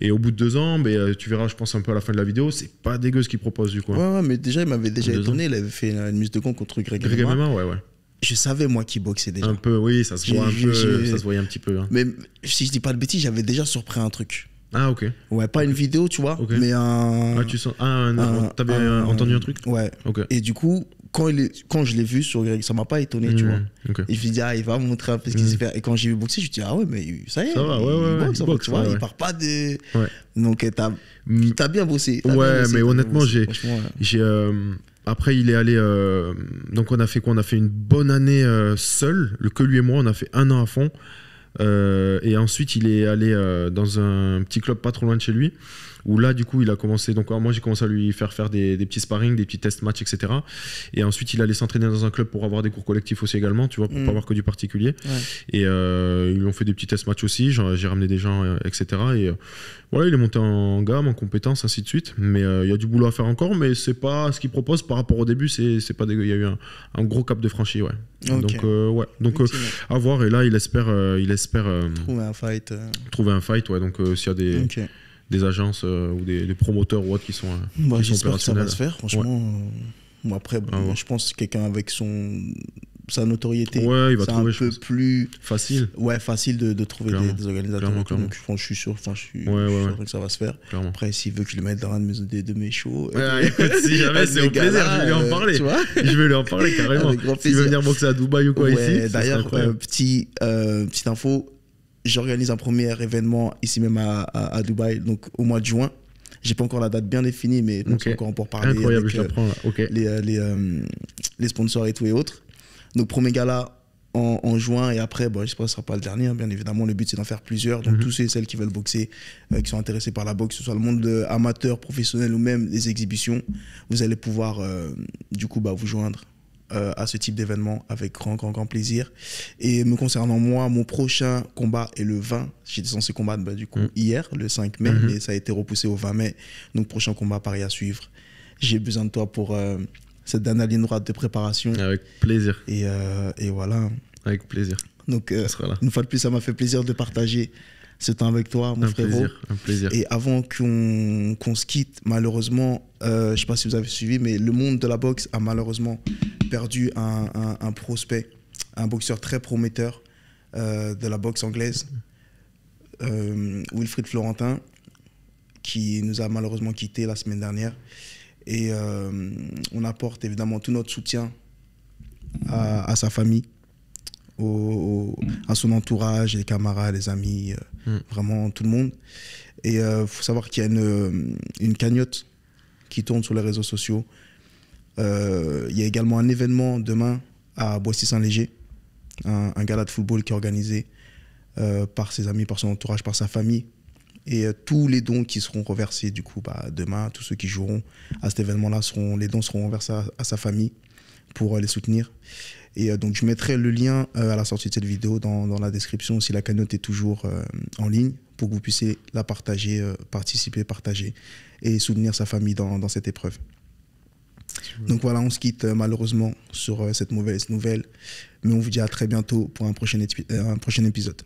et au bout de 2 ans, tu verras, je pense un peu à la fin de la vidéo, c'est pas dégueu ce qu'il propose du coup. Mais déjà, il m'avait déjà étonné, il avait fait une mise de gants contre Greg MMA. Je savais moi qu'il boxait déjà. Un peu, oui, ça se voit un peu, ça se voyait un petit peu. Mais si je dis pas de bêtises, j'avais déjà surpris un truc. Ah, ok. Ouais, pas une vidéo, tu vois, mais un... Ah, tu sens... t'avais entendu un truc? Ouais. Ok. Et du coup, quand je l'ai vu sur Greg, ça m'a pas étonné, tu vois. Okay. Et je me suis dit, il va montrer un peu ce qu'il sait faire. Et quand j'ai vu boxer, je me suis dit, ah ouais, mais ça y est, ça va, il boxe, tu vois, il part pas de... Ouais. Donc, t'as bien bossé. Mais honnêtement, après, il est allé... Donc, on a fait quoi? On a fait une bonne année seul, que lui et moi, on a fait 1 an à fond. Et ensuite, il est allé dans un petit club pas trop loin de chez lui, où là, du coup, il a commencé. Donc, moi, j'ai commencé à lui faire des petits sparring, des petits tests matchs, etc. Et ensuite, il allait s'entraîner dans un club pour avoir des cours collectifs aussi également, tu vois, pour pas avoir que du particulier. Ouais. Et ils lui ont fait des petits tests matchs aussi. J'ai ramené des gens, etc. Et voilà, il est monté en gamme, en compétences, ainsi de suite. Mais il y a du boulot à faire encore, mais c'est pas ce qu'il propose par rapport au début. C'est pas il y a eu un gros cap de franchi, ouais. Okay. Donc, à voir. Et là, il espère trouver un fight, ouais. Donc, s'il y a des agences ou des promoteurs ou autres qui sont j'espère que ça va se faire, franchement. Moi, après, je pense que quelqu'un avec sa notoriété, il va trouver, un peu plus facile. Ouais, facile de trouver des organisateurs. Donc, je suis sûr, que ça va se faire. Clairement. Après, s'il veut que je le mette dans un de mes shows. Écoute, si jamais c'est au plaisir, je vais lui en parler. Je vais lui en parler carrément. S'il veut venir boxer à Dubaï ou quoi ici. D'ailleurs, petite info. J'organise un premier événement ici même à Dubaï, donc au mois de juin. J'ai pas encore la date bien définie, mais c'est encore pour parler. Incroyable, avec, je l'apprends là. Okay. Les sponsors et tout et autres. Donc premier gala en juin, et après, j'espère que ce sera pas le dernier, bien évidemment. Le but c'est d'en faire plusieurs. Donc tous ceux et celles qui veulent boxer, qui sont intéressés par la boxe, que ce soit le monde amateur, professionnel ou même les exhibitions, vous allez pouvoir du coup vous joindre à ce type d'événement avec grand plaisir. Et me concernant moi, mon prochain combat est le 20. J'étais censé combattre du coup hier, le 5 mai, mais ça a été repoussé au 20 mai. Donc prochain combat, Paris à suivre. J'ai besoin de toi pour cette dernière ligne droite de préparation. Avec plaisir. Et voilà. Avec plaisir. Donc une fois de plus, ça m'a fait plaisir de partager ce temps avec toi, mon frérot. Un plaisir. Et avant qu'on se quitte, malheureusement, je ne sais pas si vous avez suivi, mais le monde de la boxe a malheureusement perdu un prospect, un boxeur très prometteur de la boxe anglaise, Wilfried Florentin, qui nous a malheureusement quittés la semaine dernière. Et on apporte évidemment tout notre soutien à sa famille, à son entourage, les camarades, les amis, vraiment tout le monde. Et il faut savoir qu'il y a une cagnotte qui tourne sur les réseaux sociaux. Il y a également un événement demain à Boissy-Saint-Léger, un gala de football qui est organisé par ses amis, par son entourage, par sa famille. Et tous les dons qui seront reversés du coup demain, tous ceux qui joueront à cet événement-là, les dons seront reversés à sa famille pour les soutenir. Et donc je mettrai le lien à la sortie de cette vidéo dans la description si la cagnotte est toujours en ligne, pour que vous puissiez la partager, participer, partager et soutenir sa famille dans cette épreuve. Donc voilà, on se quitte malheureusement sur cette mauvaise nouvelle, mais on vous dit à très bientôt pour un prochain épisode.